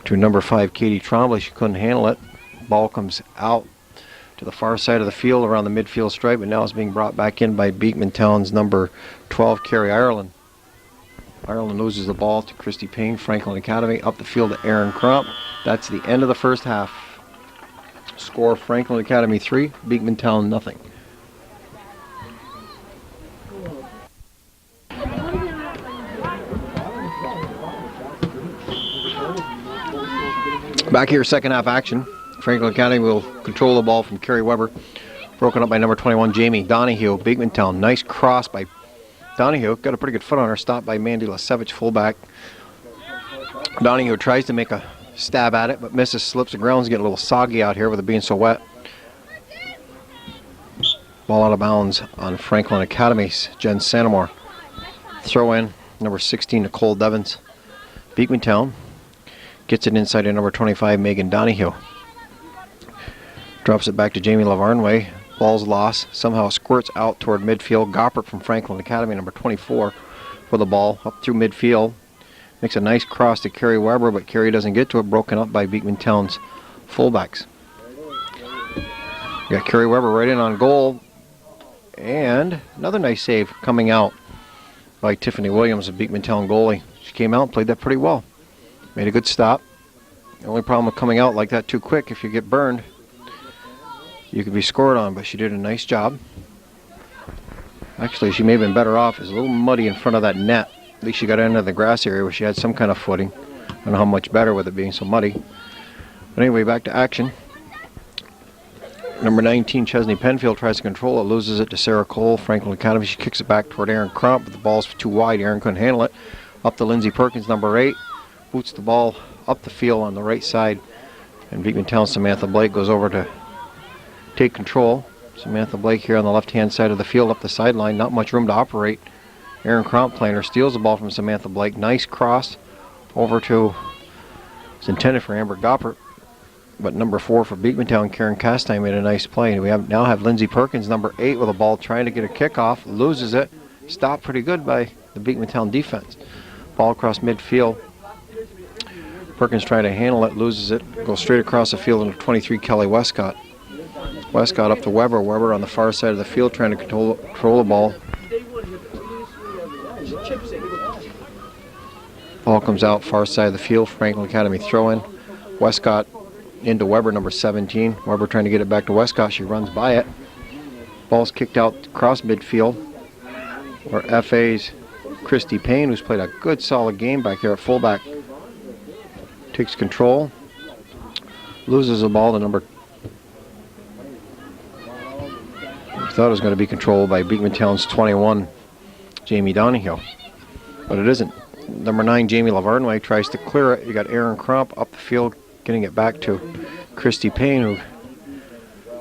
To number 5, Katie Trombley. She couldn't handle it. Ball comes out to the far side of the field around the midfield stripe, and now it's being brought back in by Beekmantown's number 12, Carrie Ireland. Ireland loses the ball to Christy Payne, Franklin Academy. Up the field to Erin Crump. That's the end of the first half. Score: Franklin Academy 3, Beekmantown nothing. Back here, second half action. Franklin Academy will control the ball from Carrie Weber. Broken up by number 21, Jamie Donahue, Beekmantown. Nice cross by Donahue. Got a pretty good foot on her. Stopped by Mandy Lasevich, fullback. Donahue tries to make a stab at it, but misses, slips the ground's getting a little soggy out here with it being so wet. Ball out of bounds on Franklin Academy's Jen Santamore. Throw in, number 16, Nicole Devens. Beekmantown gets it inside to number 25, Megan Donahue. Drops it back to Jamie Lavarnway. Ball's lost. Somehow squirts out toward midfield. Goppert from Franklin Academy, number 24, for the ball. Up through midfield. Makes a nice cross to Kerry Weber, but Kerry doesn't get to it. Broken up by Beekmantown's fullbacks. You got Kerry Weber right in on goal. And another nice save coming out by Tiffany Williams, a Beekmantown goalie. She came out and played that pretty well. Made a good stop. The only problem with coming out like that too quick, if you get burned, you could be scored on, but she did a nice job. Actually, she may have been better off. It's a little muddy in front of that net. At least she got into the grass area where she had some kind of footing. I don't know how much better with it being so muddy. But anyway, back to action. Number 19, Chesney Penfield, tries to control it, loses it to Sarah Cole, Franklin Academy. She kicks it back toward Aaron Crump, but the ball's too wide. Aaron couldn't handle it. Up to Lindsey Perkins, number 8. Boots the ball up the field on the right side. And Beekmantown Samantha Blake goes over to take control. Samantha Blake here on the left-hand side of the field up the sideline. Not much room to operate. Aaron Crump playing her, steals the ball from Samantha Blake. Nice cross over to, it's intended for Amber Goppert. But number 4 for Beekmantown, Karen Castine, made a nice play. We now have Lindsey Perkins, number 8, with a ball trying to get a kickoff. Loses it. Stopped pretty good by the Beekmantown defense. Ball across midfield. Perkins trying to handle it, loses it. Goes straight across the field into 23, Kelly Westcott. Westcott up to Weber. Weber on the far side of the field trying to control the ball. Ball comes out far side of the field. Franklin Academy throw in. Westcott into Weber, number 17. Weber trying to get it back to Westcott. She runs by it. Ball's kicked out across midfield. Where FA's Christy Payne, who's played a good solid game back there at fullback, takes control. Loses the ball to number, I thought it was going to be controlled by Beekmantown's 21, Jamie Donahue. But it isn't. Number 9, Jamie Lavardway, tries to clear it. You got Aaron Crump up the field, getting it back to Christy Payne, who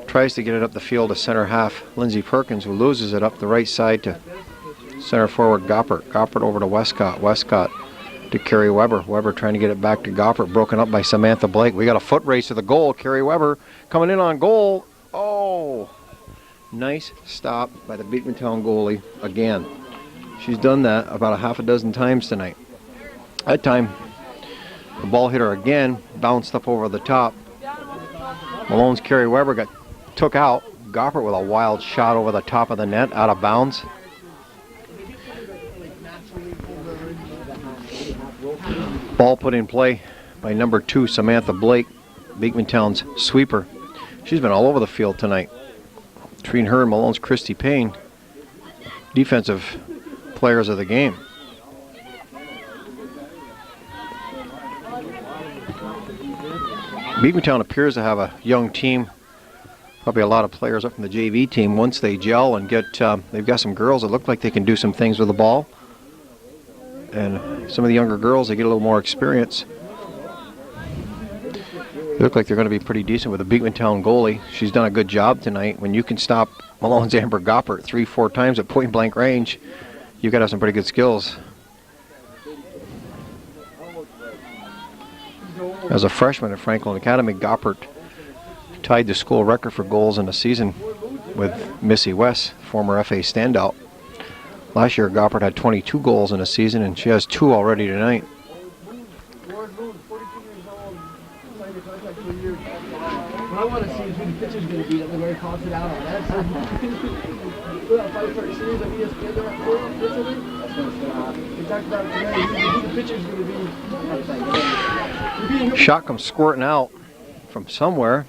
tries to get it up the field to center half. Lindsey Perkins, who loses it up the right side to center forward Goppert. Goppert over to Westcott. Westcott to Kerry Weber. Weber trying to get it back to Goppert. Broken up by Samantha Blake. We got a foot race to the goal. Kerry Weber coming in on goal. Oh! Nice stop by the Beekmantown goalie again. She's done that about a half a dozen times tonight. That time, the ball hit her again, bounced up over the top. Malone's Kerry Weber took out. Goppert with a wild shot over the top of the net, out of bounds. Ball put in play by number 2, Samantha Blake, Beekmantown's sweeper. She's been all over the field tonight. Between her and Malone's Christy Payne, defensive players of the game. Beekmantown appears to have a young team, probably a lot of players up from the JV team. Once they gel and get, they've got some girls that look like they can do some things with the ball. And some of the younger girls, they get a little more experience. They look like they're going to be pretty decent with the Beekmantown goalie. She's done a good job tonight. When you can stop Malone's Amber Goppert 3-4 times at point blank range, you've got to have some pretty good skills. As a freshman at Franklin Academy, Goppert tied the school record for goals in a season with Missy West, former FA standout. Last year, Goppert had 22 goals in a season, and she has 2 already tonight. What I want to see is who the pitcher's going to be that they're going to toss it out on. That's that 5-part series on ESPN they're at yesterday. They talked about today who the pitcher's going to be. Shot comes squirting out from somewhere.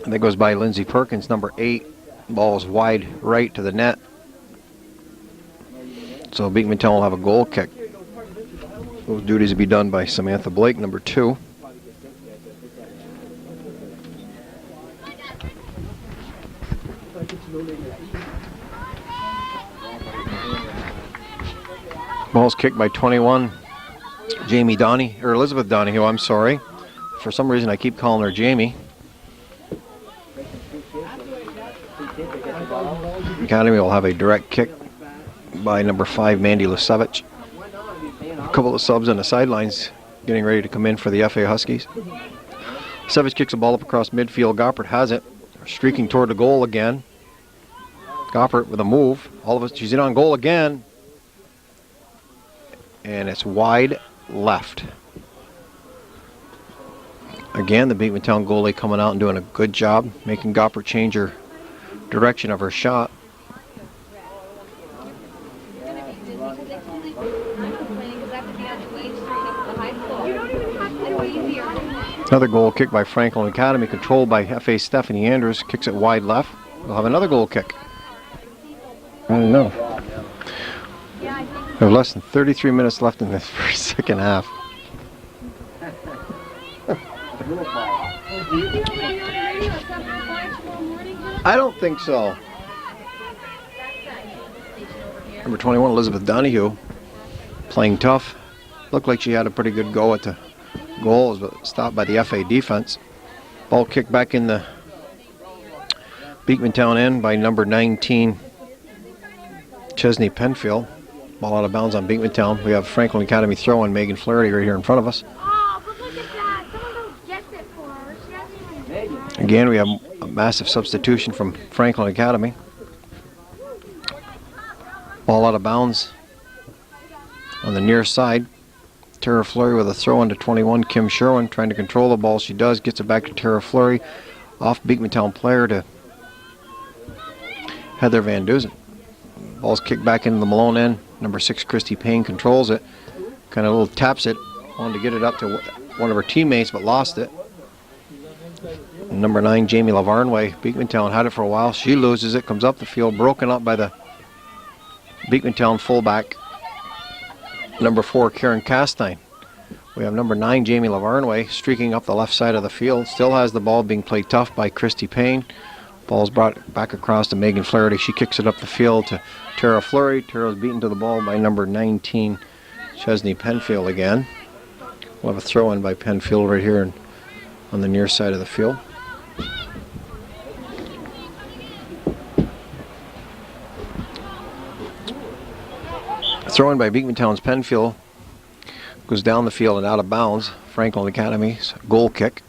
And that goes by Lindsey Perkins, number 8. Ball is wide right to the net. So Beekmantown will have a goal kick. Those duties will be done by Samantha Blake, number 2. Ball's kicked by 21, Jamie Donahue, or Elizabeth Donahue, I'm sorry. For some reason I keep calling her Jamie. Academy will have a direct kick by number 5, Mandy Lasevich. A couple of subs on the sidelines getting ready to come in for the FA Huskies. Lasevich kicks the ball up across midfield. Goppert has it, streaking toward the goal again. Goppert with a move. All of us, she's in on goal again. And it's wide left. Again, the Beekmantown goalie coming out and doing a good job, making Gopper change her direction of her shot. Another goal kick by Franklin Academy, controlled by FA Stephanie Andrews. Kicks it wide left. We'll have another goal kick. I don't know. We have less than 33 minutes left in this second half. I don't think so. Number 21, Elizabeth Donahue, playing tough. Looked like she had a pretty good go at the goal, but stopped by the FA defense. Ball kicked back in the Beekmantown end by number 19, Chesney Penfield. Ball out of bounds on Beekmantown. We have Franklin Academy throwing Megan Flaherty right here in front of us. Oh, but look at that. Someone go get it for her. She hasn't even... Again, we have a massive substitution from Franklin Academy. Ball out of bounds on the near side. Tara Fleury with a throw into 21, Kim Sherwin trying to control the ball. She does, gets it back to Tara Fleury. Off Beekmantown player to Heather Van Duzen. Ball's kicked back into the Malone end. Number 6, Christy Payne controls it. Kind of a little taps it. Wanted to get it up to one of her teammates, but lost it. And number 9, Jamie Lavarnway. Beekmantown had it for a while. She loses it, comes up the field, broken up by the Beekmantown fullback, number 4, Karen Castine. We have number 9, Jamie Lavarnway, streaking up the left side of the field. Still has the ball, being played tough by Christy Payne. Ball's brought back across to Megan Flaherty. She kicks it up the field to Tara Fleury. Tara's beaten to the ball by number 19, Chesney Penfield again. We'll have a throw in by Penfield right here on the near side of the field. Throw in by Beekmantown's Penfield goes down the field and out of bounds. Franklin Academy's goal kick.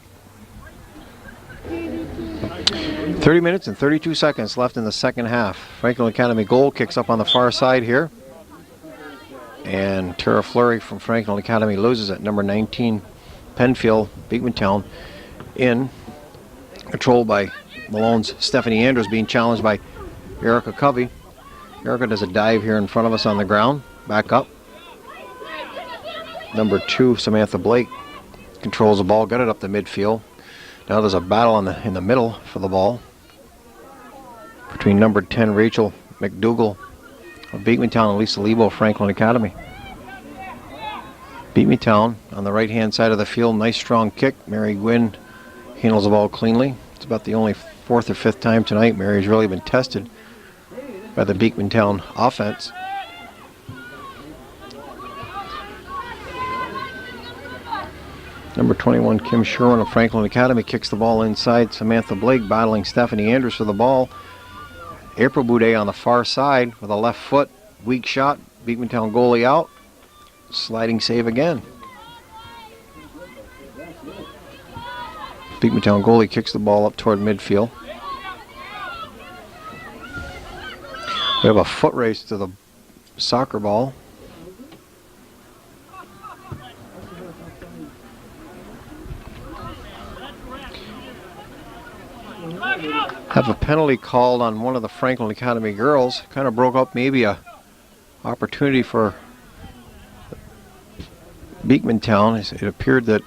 30 minutes and 32 seconds left in the second half. Franklin Academy goal kicks up on the far side here. And Tara Fleury from Franklin Academy loses it. Number 19, Penfield, Beekmantown in. Controlled by Malone's Stephanie Andrews, being challenged by Erica Covey. Erica does a dive here in front of us on the ground. Back up. Number 2, Samantha Blake controls the ball, got it up the midfield. Now there's a battle in the middle for the ball between number 10, Rachel McDougall of Beekmantown, and Lisa Lebo of Franklin Academy. Beekmantown on the right-hand side of the field. Nice strong kick. Mary Gwynn handles the ball cleanly. It's about the only 4th or 5th time tonight Mary's really been tested by the Beekmantown offense. Number 21, Kim Sherwin of Franklin Academy kicks the ball inside. Samantha Blake battling Stephanie Andrews for the ball. April Boudet on the far side with a left foot. Weak shot. Beekmantown goalie out. Sliding save again. Beekmantown goalie kicks the ball up toward midfield. We have a foot race to the soccer ball. Have a penalty called on one of the Franklin Academy girls. Kind of broke up maybe a opportunity for Beekmantown. It appeared that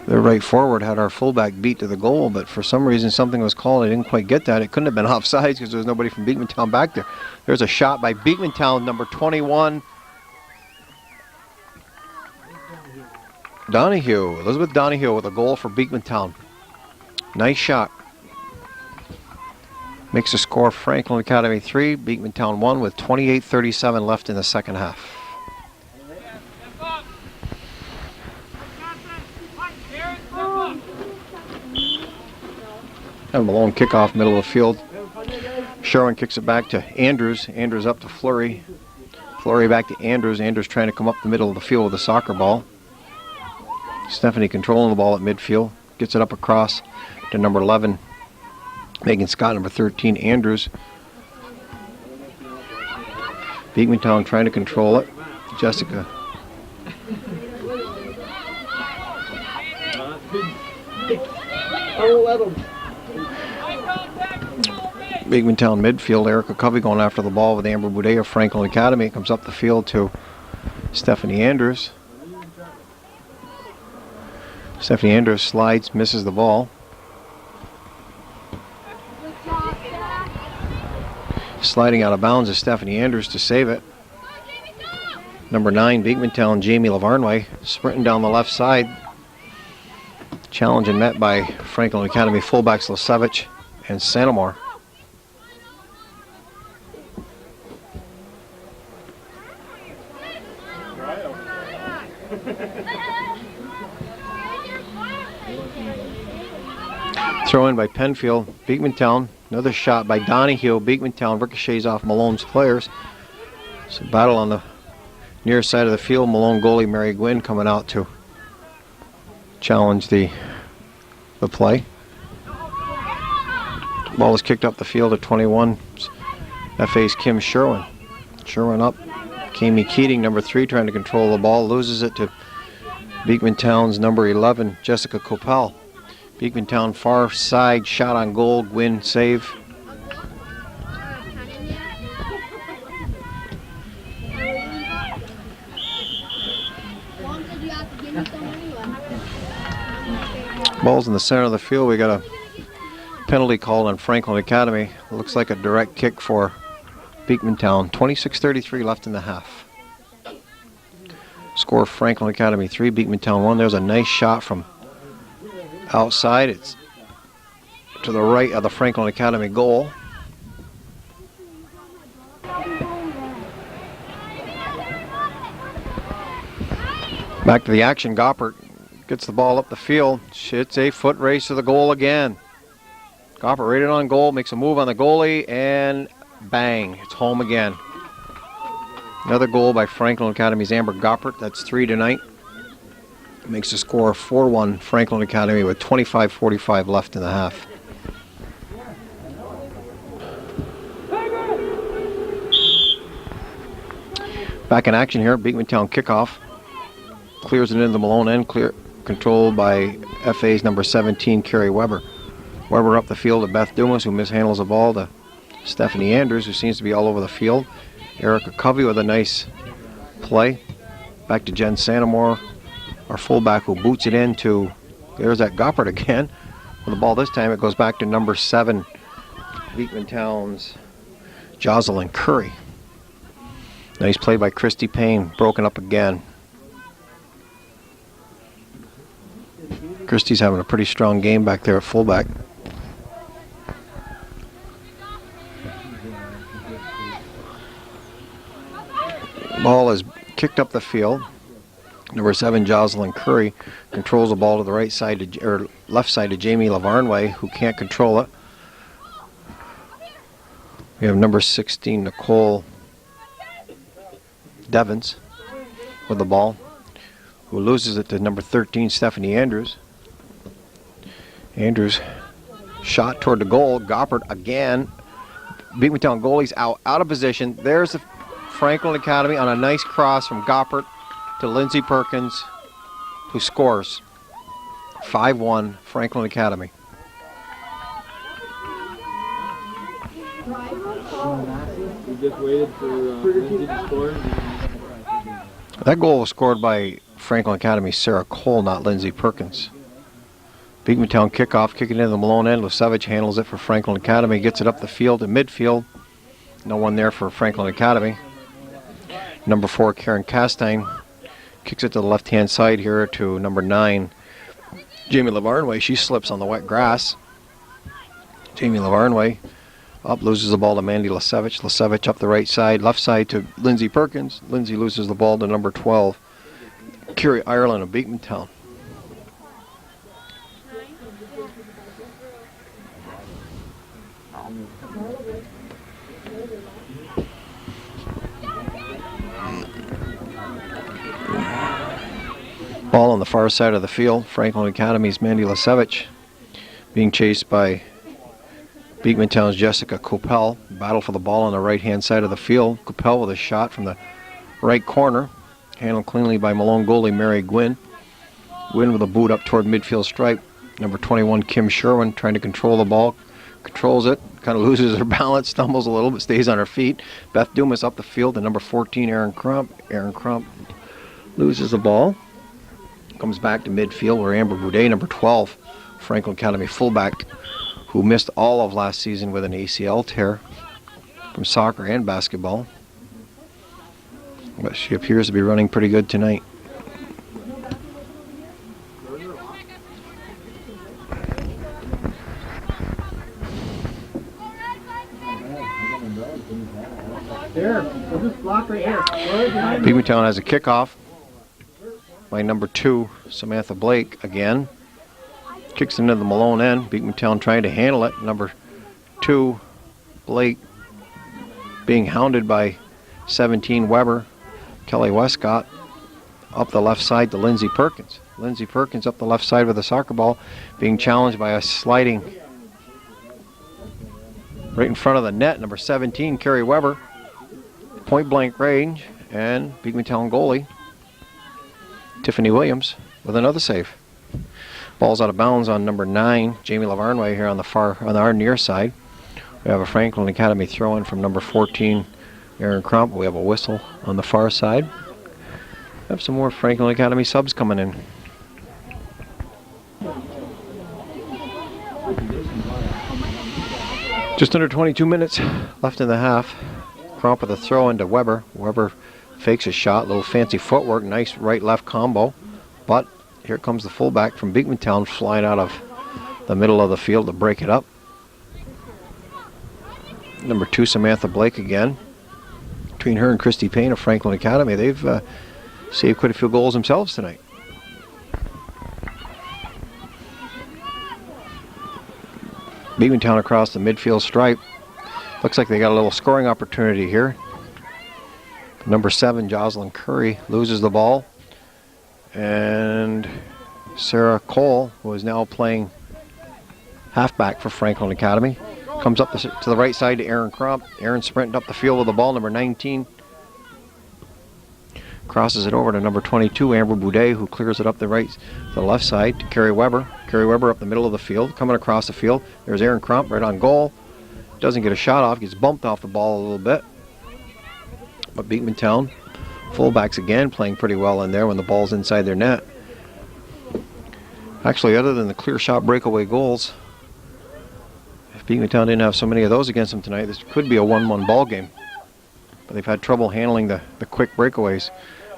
their right forward had our fullback beat to the goal, but for some reason something was called. I didn't quite get that. It couldn't have been offsides because there was nobody from Beekmantown back there. There's a shot by Beekmantown, number 21, Donahue. Elizabeth Donahue with a goal for Beekmantown. Nice shot. Makes the score Franklin Academy 3, Beekmantown 1 with 28:37 left in the second half. Have Malone kickoff, middle of the field. Sherwin kicks it back to Andrews. Andrews up to Fleury. Fleury back to Andrews. Andrews trying to come up the middle of the field with a soccer ball. Stephanie controlling the ball at midfield. Gets it up across to number 11, Megan Scott. Number 13, Andrews. Beekmantown trying to control it. Jessica. Don't let him. Beekmantown midfield. Erica Covey going after the ball with Amber Boudet of Franklin Academy. It comes up the field to Stephanie Andrews. Stephanie Andrews slides, misses the ball. Sliding out of bounds is Stephanie Andrews to save it. Number 9, Beekmantown, Jamie Lavarnway, sprinting down the left side. Challenge and met by Franklin Academy fullbacks Lasevich and Santamore. Throw in by Penfield. Beekmantown. Another shot by Donahue. Beekmantown ricochets off Malone's players. So battle on the near side of the field. Malone goalie Mary Gwynn coming out to challenge the play. Ball is kicked up the field at 21. FA's Kim Sherwin. Sherwin up. Kami Keating, number 3, trying to control the ball. Loses it to Beekmantown's number 11, Jessica Copel. Beekmantown far side, shot on goal, Gwynn save. Ball's in the center of the field. We got a penalty call on Franklin Academy. Looks like a direct kick for Beekmantown. 26:33 left in the half. Score Franklin Academy 3, Beekmantown 1. There's a nice shot from outside. It's to the right of the Franklin Academy goal. Back to the action. Goppert gets the ball up the field. It's a foot race to the goal again. Goppert rated on goal, makes a move on the goalie, and bang, it's home again. Another goal by Franklin Academy's Amber Goppert. That's 3 tonight. Makes the score 4-1 Franklin Academy with 25:45 left in the half. Back in action here. Beekmantown kickoff. Clears it into the Malone end. Controlled by FA's number 17, Carrie Weber. Weber up the field to Beth Dumas, who mishandles the ball to Stephanie Andrews, who seems to be all over the field. Erica Covey with a nice play. Back to Jen Santamore, our fullback, who boots it into, there's that Goppert again. With the ball this time, it goes back to number 7, Beekmantown's Jocelyn Curry. Nice play by Christy Payne, broken up again. Christy's having a pretty strong game back there at fullback. Ball is kicked up the field. Number 7, Jocelyn Curry, controls the ball to the right side or left side to Jamie Lavarnway, who can't control it. We have number 16, Nicole Devens, with the ball, who loses it to number 13, Stephanie Andrews. Andrews shot toward the goal. Goppert again. Beekmantown goalie's out of position. There's the Franklin Academy on a nice cross from Goppert to Lindsay Perkins, who scores. 5-1 Franklin Academy. We just waited for Lindsay to score. That goal was scored by Franklin Academy Sarah Cole, not Lindsay Perkins. Beekmantown kickoff, kicking into the Malone end. Lasevich handles it for Franklin Academy, gets it up the field to midfield. No one there for Franklin Academy. Number 4, Karen Castine, kicks it to the left-hand side here to number 9, Jamie Lavarnway. She slips on the wet grass. Jamie Lavarnway up, loses the ball to Mandy Lasevich. Lasevich up the right side, left side to Lindsay Perkins. Lindsay loses the ball to number 12, Curie Ireland of Beekmantown. Ball on the far side of the field. Franklin Academy's Mandy Lasevich being chased by Beekmantown's Jessica Coppell battle for the ball on the right-hand side of the field. Coppell with a shot from the right corner, handled cleanly by Malone goalie Mary Gwynn. Gwynn with a boot up toward midfield stripe. Number 21, Kim Sherwin, trying to control the ball. Controls it, kind of loses her balance, stumbles a little, but stays on her feet. Beth Dumas up the field to number 14, Aaron Crump. Aaron Crump loses the ball. Comes back to midfield where Amber Boudet, number 12, Franklin Academy fullback, who missed all of last season with an ACL tear from soccer and basketball. But she appears to be running pretty good tonight. There, so this block right here. Beekmantown has a kickoff by number 2, Samantha Blake again. Kicks into the Malone end. Beekmantown trying to handle it. Number 2, Blake, being hounded by 17, Weber. Kelly Westcott up the left side to Lindsay Perkins. Lindsay Perkins up the left side with a soccer ball, being challenged by a sliding right in front of the net. Number 17, Carrie Weber. Point blank range, and Beekmantown goalie Tiffany Williams with another save. Ball's out of bounds on number 9, Jamie Lavarnway here on our near side. We have a Franklin Academy throw in from number 14, Aaron Crump. We have a whistle on the far side. We have some more Franklin Academy subs coming in. Just under 22 minutes left in the half. Crump with a throw into Weber. Weber fakes a shot, little fancy footwork, nice right-left combo. But here comes the fullback from Beekmantown flying out of the middle of the field to break it up. Number 2, Samantha Blake again. Between her and Christy Payne of Franklin Academy, they've saved quite a few goals themselves tonight. Beekmantown across the midfield stripe. Looks like they got a little scoring opportunity here. Number 7, Jocelyn Curry, loses the ball. And Sarah Cole, who is now playing halfback for Franklin Academy, comes up to the right side to Aaron Crump. Aaron sprinting up the field with the ball, number 19. Crosses it over to number 22, Amber Boudet, who clears it up the left side to Carrie Weber. Carrie Weber up the middle of the field, coming across the field. There's Aaron Crump right on goal. Doesn't get a shot off, gets bumped off the ball a little bit. But Beekmantown, fullbacks again, playing pretty well in there when the ball's inside their net. Actually, other than the clear shot breakaway goals, if Beekmantown didn't have so many of those against them tonight, this could be a 1-1 ball game. But they've had trouble handling the quick breakaways.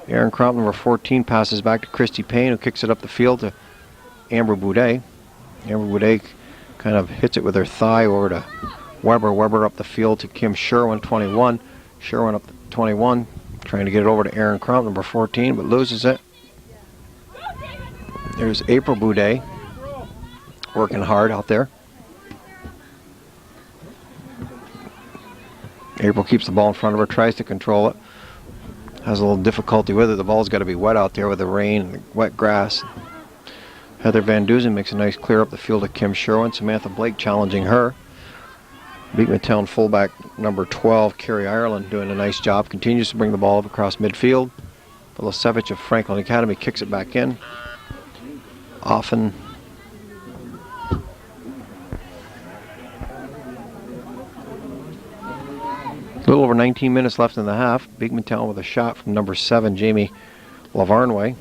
Aaron Crump, number 14, passes back to Christy Payne, who kicks it up the field to Amber Boudet. Amber Boudet kind of hits it with her thigh over to Weber. Weber up the field to Kim Sherwin, 21. Sherwin up to 21, trying to get it over to Aaron Crump, number 14, but loses it. There's April Boudet, working hard out there. April keeps the ball in front of her, tries to control it. Has a little difficulty with it. The ball's got to be wet out there with the rain and the wet grass. Heather Van Duzen makes a nice clear up the field to Kim Sherwin. Samantha Blake challenging her. Beekmantown fullback number 12, Carrie Ireland, doing a nice job. Continues to bring the ball up across midfield. Milosevic of Franklin Academy kicks it back in. Often. A little over 19 minutes left in the half. Beekmantown with a shot from number 7, Jamie Lavarnway.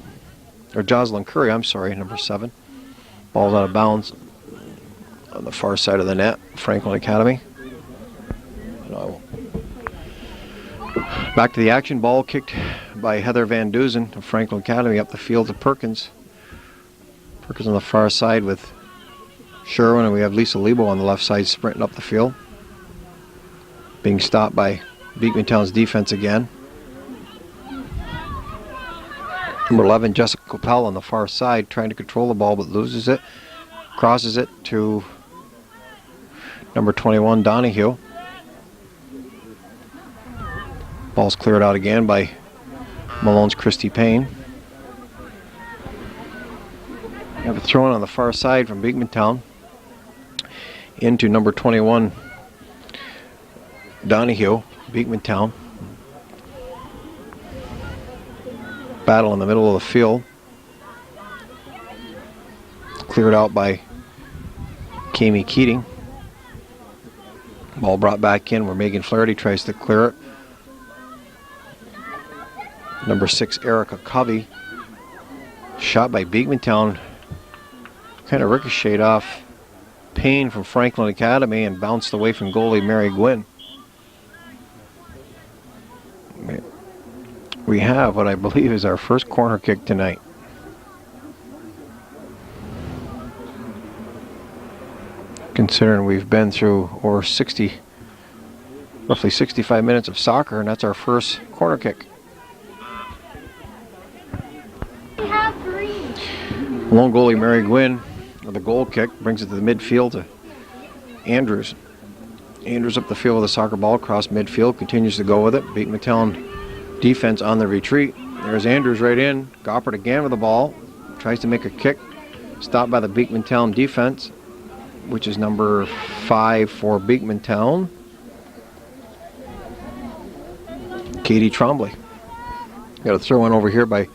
Or Jocelyn Curry, I'm sorry, number 7. Ball's out of bounds on the far side of the net, Franklin Academy. Back to the action, ball kicked by Heather Van Duzen of Franklin Academy up the field to Perkins. Perkins on the far side with Sherwin, and we have Lisa Lebo on the left side sprinting up the field. Being stopped by Beekmantown's defense again. Number 11, Jessica Coppell on the far side, trying to control the ball but loses it. Crosses it to number 21, Donahue. Ball's cleared out again by Malone's Christy Payne. We have a throw in on the far side from Beekmantown. into number 21, Donahue, Beekmantown. Battle in the middle of the field. Cleared out by Kami Keating. Ball brought back in where Megan Flaherty tries to clear it. Number 6, Erica Covey. Shot by Beekmantown. Kind of ricocheted off Payne from Franklin Academy and bounced away from goalie Mary Gwynn. We have what I believe is our first corner kick tonight. Considering we've been through over roughly 65 minutes of soccer, and that's our first corner kick. We have 3. Lone goalie Mary Gwynn with a goal kick brings it to the midfield to Andrews. Andrews up the field with a soccer ball across midfield, continues to go with it. Beekmantown defense on the retreat. There's Andrews right in. Goppert again with the ball. Tries to make a kick. Stopped by the Beekmantown defense, which is number 5 for Beekmantown, Katie Trombley. Got a throw in over here by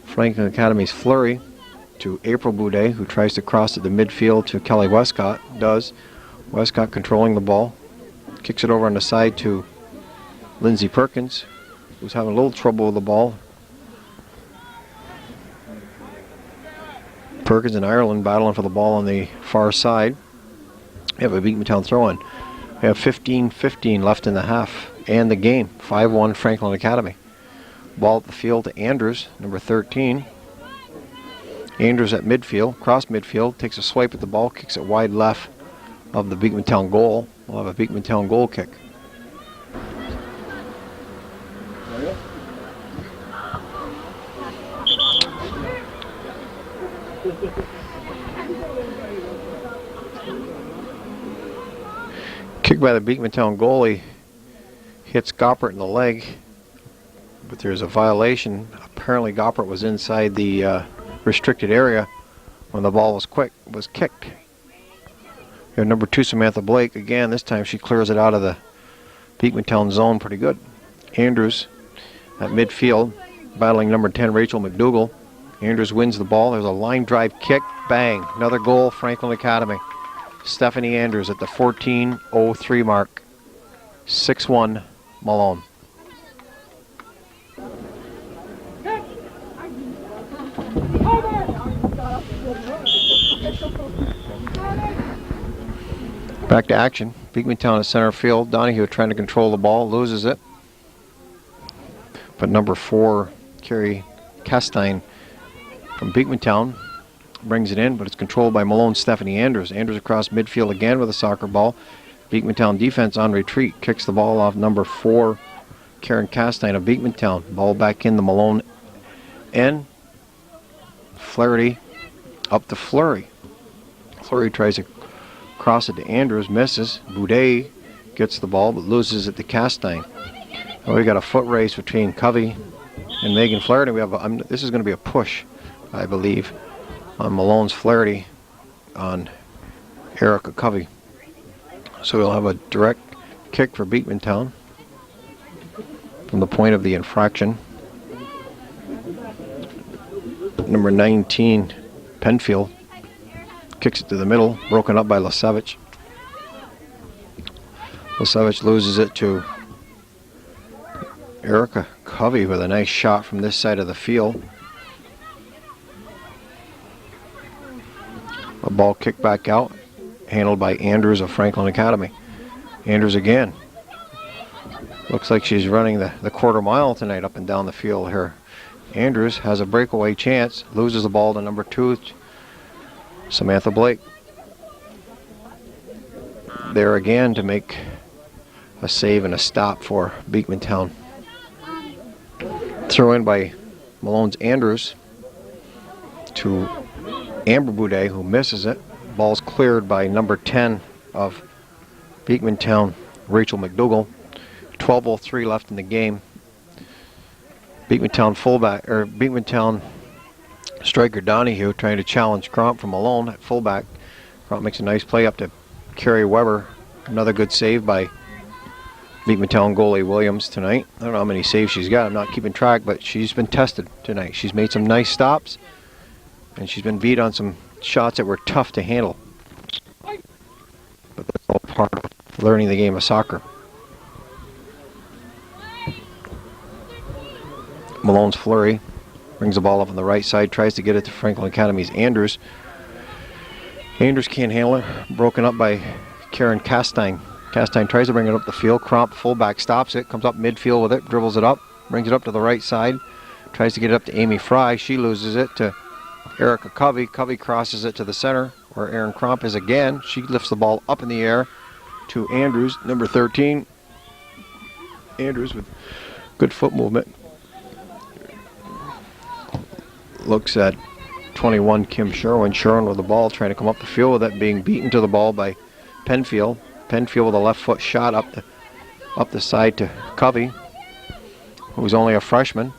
Franklin Academy's Fleury to April Boudet, who tries to cross to the midfield to Kelly Westcott. Does. Westcott controlling the ball. Kicks it over on the side to Lindsay Perkins, who's having a little trouble with the ball. Perkins and Ireland battling for the ball on the far side. We have a Beekmantown throw-in. We have 15-15 left in the half and the game. 5-1 Franklin Academy. Ball at the field to Andrews, number 13. Andrews at midfield, cross midfield, takes a swipe at the ball, kicks it wide left of the Beekmantown goal. We'll have a Beekmantown goal kick. Kick by the Beekmantown goalie, hits Goppert in the leg, but there's a violation. Apparently Goppert was inside the restricted area when the ball was kicked. We have number 2 Samantha Blake. Again, this time she clears it out of the Beekmantown zone pretty good. Andrews at midfield, battling number 10 Rachel McDougall. Andrews wins the ball. There's a line drive kick. Bang. Another goal, Franklin Academy. Stephanie Andrews at the 14:03 mark. 6-1 Malone. Back to action. Beekmantown at center field. Donahue trying to control the ball, loses it. But number 4, Carrie Castine from Beekmantown brings it in, but it's controlled by Malone Stephanie Andrews. Andrews across midfield again with a soccer ball. Beekmantown defense on retreat. Kicks the ball off number 4, Karen Castine of Beekmantown. Ball back in the Malone end. Flaherty up to Fleury. Fleury tries to cross it to Andrews, misses. Boudet gets the ball, but loses it to Castine. Well, we got a foot race between Covey and Megan Flaherty. We have this is going to be a push, I believe, on Malone's Flaherty on Erica Covey. So we'll have a direct kick for Beekmantown from the point of the infraction. Number 19, Penfield, kicks it to the middle, broken up by Lasevich. Lasevich loses it to Erica Covey with a nice shot from this side of the field. A ball kicked back out, handled by Andrews of Franklin Academy. Andrews again. Looks like she's running the quarter mile tonight up and down the field here. Andrews has a breakaway chance, loses the ball to number 2, Samantha Blake. There again to make a save and a stop for Beekmantown. Throw in by Malone's Andrews to Amber Boudet, who misses it. Ball's cleared by number 10 of Beekmantown, Rachel McDougall. 12:03 left in the game. Beekmantown striker Donahue trying to challenge Cromp from Malone at fullback. Cromp makes a nice play up to Carrie Weber. Another good save by Beekmantown goalie Williams tonight. I don't know how many saves she's got. I'm not keeping track, but she's been tested tonight. She's made some nice stops, and she's been beat on some shots that were tough to handle. But that's all part of learning the game of soccer. Malone's flurry. Brings the ball up on the right side. Tries to get it to Franklin Academy's Andrews. Andrews can't handle it. Broken up by Karen Castine. Castine tries to bring it up the field. Cromp, fullback, stops it. Comes up midfield with it. Dribbles it up. Brings it up to the right side. Tries to get it up to Amy Fry. She loses it to Erica Covey. Covey crosses it to the center where Erin Cromp is again. She lifts the ball up in the air to Andrews, number 13. Andrews with good foot movement. Looks at 21, Kim Sherwin. Sherwin with the ball, trying to come up the field with it, being beaten to the ball by Penfield. Penfield with a left foot shot up the side to Covey, who's only a freshman.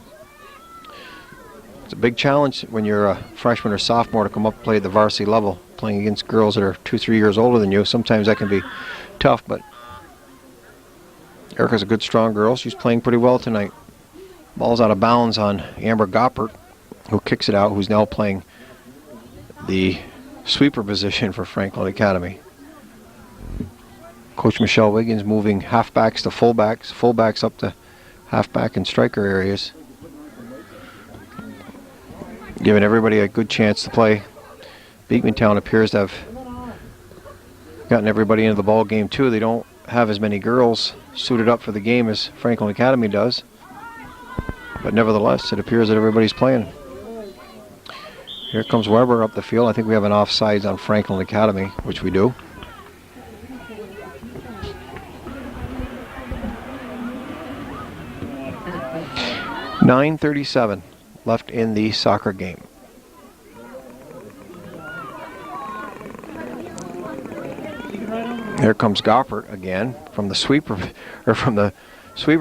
It's a big challenge when you're a freshman or sophomore to come up and play at the varsity level, playing against girls that are 2-3 years older than you. Sometimes that can be tough, but Erica's a good, strong girl. She's playing pretty well tonight. Ball's out of bounds on Amber Goppert, who kicks it out, who's now playing the sweeper position for Franklin Academy. Coach Michelle Wiggins moving halfbacks to fullbacks, fullbacks up to halfback and striker areas, giving everybody a good chance to play. Beekmantown appears to have gotten everybody into the ball game too. They don't have as many girls suited up for the game as Franklin Academy does, but nevertheless it appears that everybody's playing. Here comes Weber up the field. I think we have an offsides on Franklin Academy, which we do. .9:37 left in the soccer game. Here comes Goppert again from the sweeper,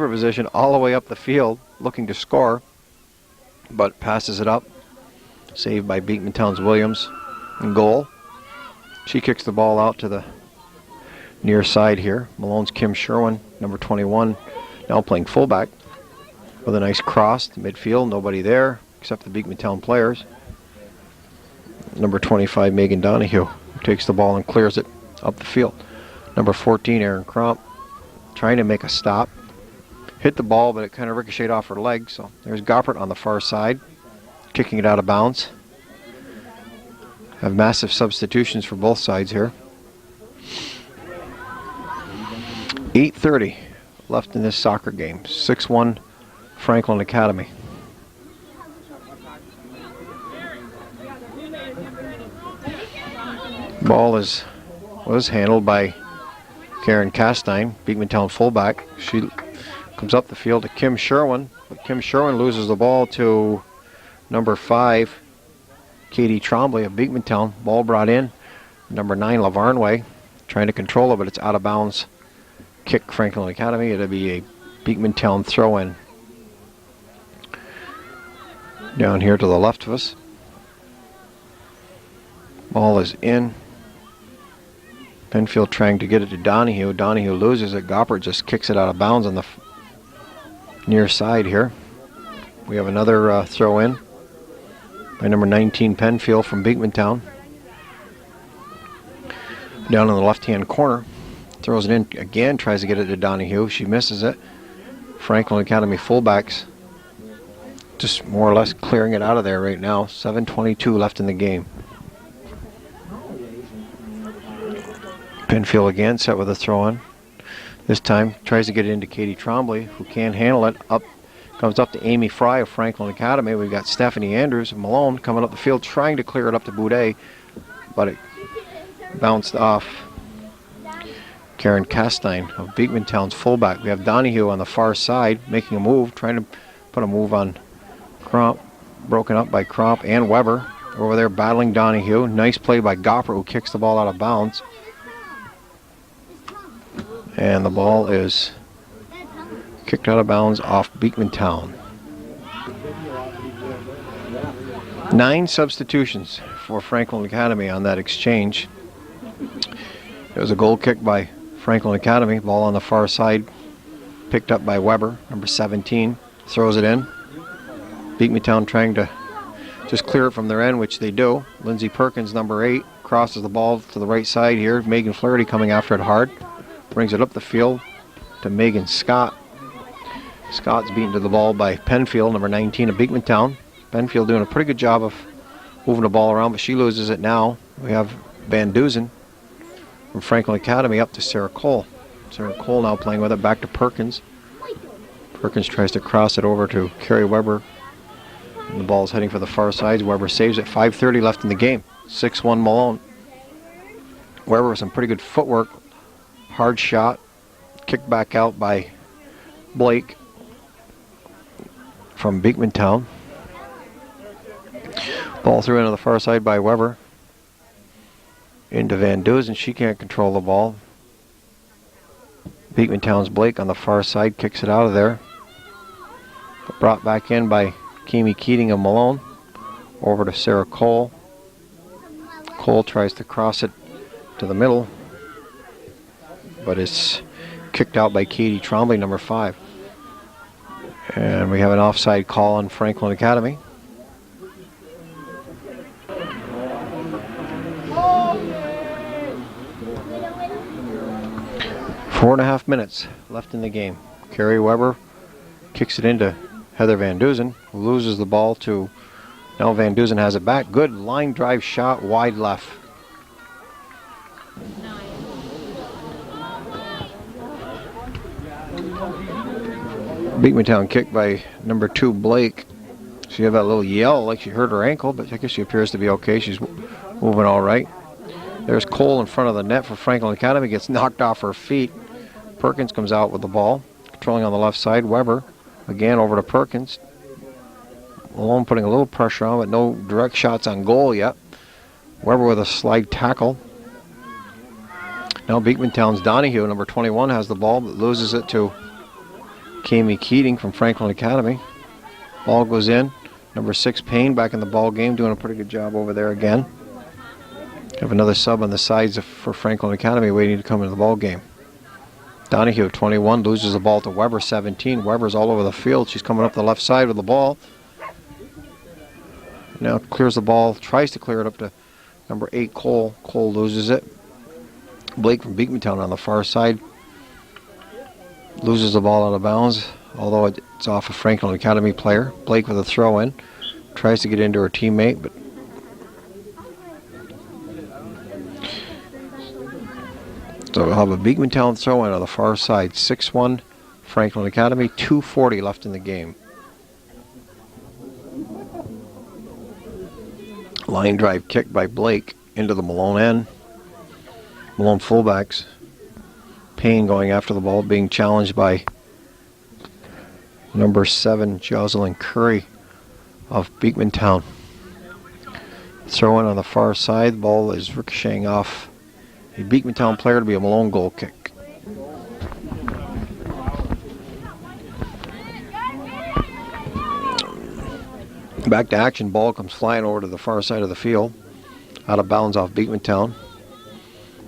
position all the way up the field, looking to score, but passes it up. Saved by Beekmantown's Williams. And goal. She kicks the ball out to the near side here. Malone's Kim Sherwin, number 21, now playing fullback, with a nice cross to midfield. Nobody there except the Beekmantown players. Number 25, Megan Donahue, takes the ball and clears it up the field. Number 14, Erin Cromp, trying to make a stop. Hit the ball, but it kind of ricocheted off her leg. So there's Goppert on the far side, kicking it out of bounds. Have massive substitutions for both sides here. 8:30 left in this soccer game. 6-1 Franklin Academy. Ball was handled by Karen Castine, Beekmantown fullback. She comes up the field to Kim Sherwin, but Kim Sherwin loses the ball to number 5, Katie Trombley of Beekmantown. Ball brought in. Number 9, Lavarnway, trying to control it, but it's out of bounds. Kick Franklin Academy. It'll be a Beekmantown throw-in. Down here to the left of us. Ball is in. Penfield trying to get it to Donahue. Donahue loses it. Goppert just kicks it out of bounds on the near side here. We have another throw-in by number 19, Penfield from Beekmantown. Down in the left-hand corner. Throws it in again, tries to get it to Donahue. She misses it. Franklin Academy fullbacks just more or less clearing it out of there right now. 7:22 left in the game. Penfield again set with a throw-in. This time tries to get it into Katie Trombley, who can't handle it. Comes up to Amy Fry of Franklin Academy. We've got Stephanie Andrews of Malone coming up the field trying to clear it up to Boudet, but it bounced off Karen Castine of Beekmantown's fullback. We have Donahue on the far side making a move, trying to put a move on Cromp. Broken up by Cromp and Weber. Over there battling Donahue. Nice play by Goppert, who kicks the ball out of bounds. And the ball is kicked out of bounds off Beekmantown. 9 substitutions for Franklin Academy on that exchange. There's a goal kick by Franklin Academy. Ball on the far side. Picked up by Weber, number 17. Throws it in. Beekmantown trying to just clear it from their end, which they do. Lindsey Perkins, number 8, crosses the ball to the right side here. Megan Flaherty coming after it hard. Brings it up the field to Megan Scott. Scott's beaten to the ball by Penfield, number 19 of Beekmantown. Penfield doing a pretty good job of moving the ball around, but she loses it now. We have Van Dusen from Franklin Academy up to Sarah Cole. Sarah Cole now playing with it, back to Perkins. Perkins tries to cross it over to Carrie Weber. And the ball's heading for the far side. Weber saves it. 5:30 left in the game. 6-1 Malone. Weber with some pretty good footwork. Hard shot. Kicked back out by Blake from Beekmantown. Ball through into the far side by Weber. Into Van Dusen. She can't control the ball. Beekmantown's Blake on the far side kicks it out of there. Brought back in by Kimi Keating of Malone. Over to Sarah Cole. Cole tries to cross it to the middle, but it's kicked out by Katie Trombley, number 5. And we have an offside call on Franklin Academy. Four and a half minutes left in the game. Carrie Weber kicks it into Heather Van Dusen, who loses the ball to, now Van Dusen has it back. Good line drive shot, wide left. Beekmantown kick by number 2 Blake. She had that little yell like she hurt her ankle, but I guess she appears to be okay. She's moving all right. There's Cole in front of the net for Franklin Academy, gets knocked off her feet. Perkins comes out with the ball, controlling on the left side. Weber again over to Perkins. Malone putting a little pressure on, but no direct shots on goal yet. Weber with a slide tackle. Now Beekmantown's Donahue, number 21, has the ball, but loses it to Kami Keating from Franklin Academy. Ball goes in. Number 6 Payne back in the ball game, doing a pretty good job over there again. Have another sub on the sides for Franklin Academy waiting to come into the ball game. Donahue, 21, loses the ball to Weber, 17. Weber's all over the field. She's coming up the left side with the ball. Now clears the ball, tries to clear it up to number 8 Cole. Cole loses it. Blake from Beekmantown on the far side loses the ball out of bounds, although it's off a Franklin Academy player. Blake with a throw in, tries to get into her teammate, but so we'll have a Beekmantown throw in on the far side. 6-1 Franklin Academy, 2:40 left in the game. Line drive kick by Blake into the Malone end. Malone fullbacks. Payne going after the ball, being challenged by number 7 Jocelyn Curry of Beekmantown. Throw in on the far side. The ball is ricocheting off a Beekmantown player to be a Malone goal kick. Back to action. Ball comes flying over to the far side of the field. Out of bounds off Beekmantown.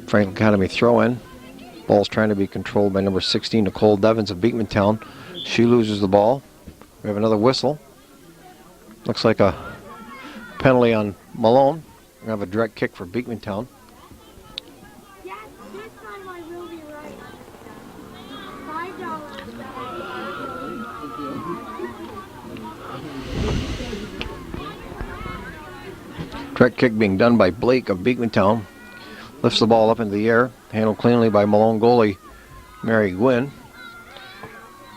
Franklin Academy throw in. Ball's trying to be controlled by number 16 Nicole Devins of Beekmantown. She loses the ball. We have another whistle. Looks like a penalty on Malone. We have a direct kick for Beekmantown. Yeah, this time I will be right. $5. Direct kick being done by Blake of Beekmantown. Lifts the ball up into the air. Handled cleanly by Malone goalie Mary Gwynn.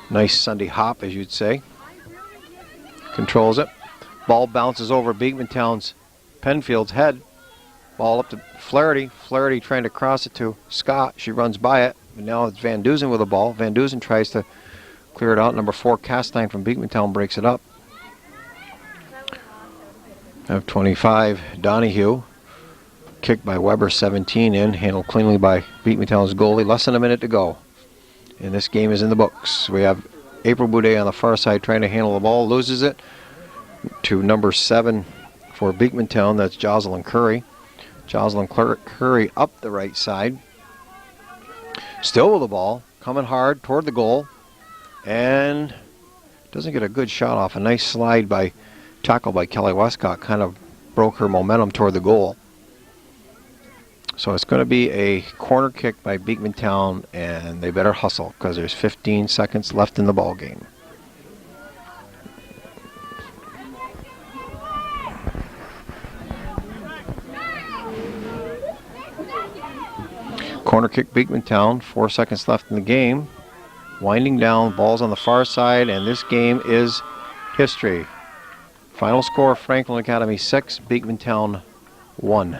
Nice Sunday hop, as you'd say. Controls it. Ball bounces over Beekmantown's Penfield's head. Ball up to Flaherty. Flaherty trying to cross it to Scott. She runs by it. But now it's Van Dusen with the ball. Van Dusen tries to clear it out. Number 4 Castine from Beekmantown breaks it up. Have 25 Donahue. Kicked by Weber, 17 in. Handled cleanly by Beekmantown's goalie. Less than a minute to go. And this game is in the books. We have April Boudet on the far side trying to handle the ball. Loses it to number 7 for Beekmantown. That's Jocelyn Curry. Jocelyn Curry up the right side. Still with the ball, coming hard toward the goal, and doesn't get a good shot off. A nice slide by tackle by Kelly Westcott kind of broke her momentum toward the goal. So it's going to be a corner kick by Beekmantown, and they better hustle because there's 15 seconds left in the ball game. Corner kick Beekmantown, 4 seconds left in the game. Winding down, ball's on the far side, and this game is history. Final score, Franklin Academy 6, Beekmantown 1.